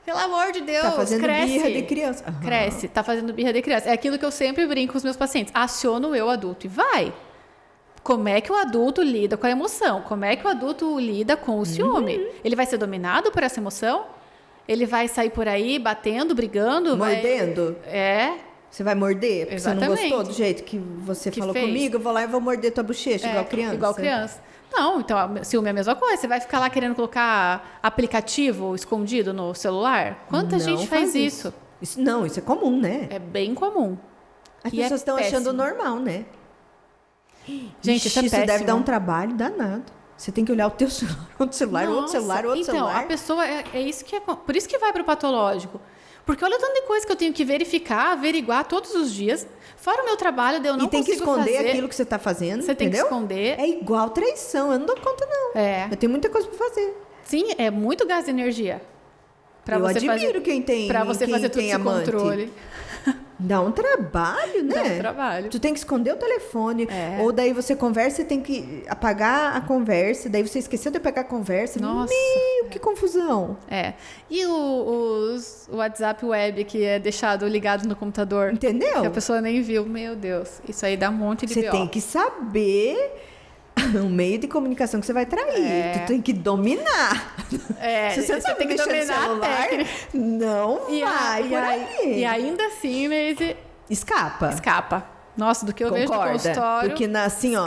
Pelo amor de Deus, tá fazendo cresce. Birra de criança. Cresce, tá fazendo birra de criança. É aquilo que eu sempre brinco com os meus pacientes. Aciona o eu adulto e vai. Como é que o adulto lida com a emoção? Como é que o adulto lida com o ciúme? Ele vai ser dominado por essa emoção? Ele vai sair por aí batendo, brigando, Mordendo? Você vai morder? Porque Exatamente. você não gostou do jeito que você falou fez. comigo? Eu vou lá e vou morder tua bochecha, igual criança. Igual criança. Não, então, ciúme é a mesma coisa. Você vai ficar lá querendo colocar aplicativo escondido no celular? Quanta gente faz isso? Isso é comum, né? É bem comum. As E é pessoas estão achando péssimo. normal, né? Gente, isso é péssimo. deve dar um trabalho danado. Você tem que olhar o teu celular, outro celular, outro Nossa, celular, outro então, celular. a pessoa, é isso que é... Por isso que vai pro patológico. Porque olha o tanto de coisa que eu tenho que verificar, averiguar todos os dias. Fora o meu trabalho, eu não consigo fazer. E tem que esconder aquilo que você está fazendo, Você tem que entendeu? esconder. É igual traição, eu não dou conta, não. Eu tenho muita coisa para fazer. Sim, é muito gasto de energia. Pra eu você admiro fazer, quem tem pra você fazer tudo esse amante. controle. Dá um trabalho, né? Dá um trabalho. Tu tem que esconder o telefone. Ou daí você conversa e tem que apagar a conversa. Daí você esqueceu de apagar a conversa. Nossa. Que confusão. E o WhatsApp web que é deixado ligado no computador. Entendeu? Que a pessoa nem viu. Meu Deus. Isso aí dá um monte de Você BO. tem que saber o meio de comunicação que você vai trair. Tu tem que dominar. Se você não sabe tem que mexer no dominar a celular, técnica. não vai por aí. E ainda assim, Neise, escapa. Nossa, do que eu vejo no consultório. Porque assim, ó,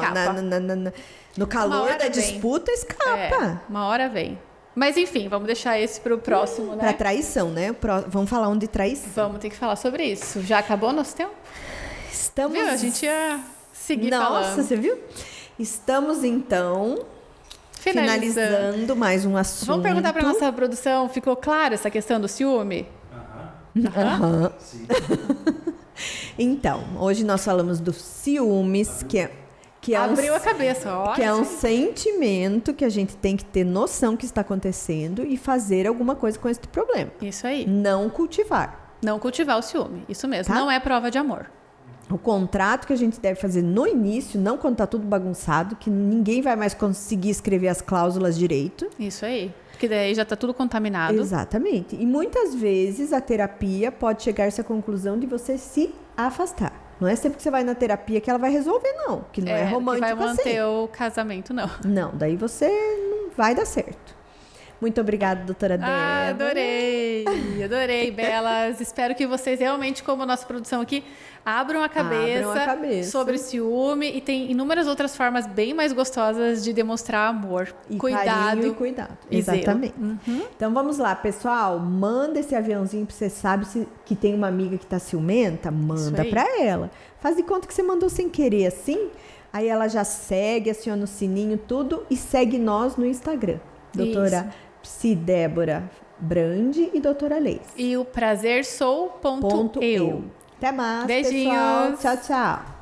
no calor da disputa, escapa. Uma hora vem. Mas enfim, vamos deixar esse pro próximo, né? Pra traição, né? Vamos falar de traição. Vamos ter que falar sobre isso. Já acabou nosso tempo? Estamos... Viu? A gente ia seguir falando. Nossa, você viu? Estamos, então... Finalizando mais um assunto. Vamos perguntar para nossa produção, ficou clara essa questão do ciúme? Aham. Sim. Então, hoje nós falamos do ciúmes, que é Abriu a cabeça, ó. Que é um sentimento que a gente tem que ter noção que está acontecendo e fazer alguma coisa com esse problema. Isso aí. Não cultivar. Não cultivar o ciúme, isso mesmo. Tá? Não é prova de amor. O contrato que a gente deve fazer no início, não quando tá tudo bagunçado, que ninguém vai mais conseguir escrever as cláusulas direito. Isso aí. Porque daí já tá tudo contaminado. Exatamente. E muitas vezes a terapia pode chegar a essa conclusão de você se afastar. Não é sempre que você vai na terapia que ela vai resolver, não. Que não é romântico assim. Que vai manter o casamento, não. Não, daí você não vai dar certo. Muito obrigada, doutora Débora. Adorei, belas. Espero que vocês realmente, como a nossa produção aqui, abram a cabeça sobre ciúme. E tem inúmeras outras formas bem mais gostosas de demonstrar amor. E cuidado. Carinho e cuidado. Exatamente. Então vamos lá, pessoal. Manda esse aviãozinho pra você sabe que tem uma amiga que tá ciumenta. Manda pra ela. Faz de conta que você mandou sem querer assim. Aí ela já segue, aciona o sininho, tudo. E segue nós no Instagram. Doutora Psi Débora Brandi e doutora Leis. E o prazer sou.eu. Até mais, beijinhos. pessoal. Tchau, tchau.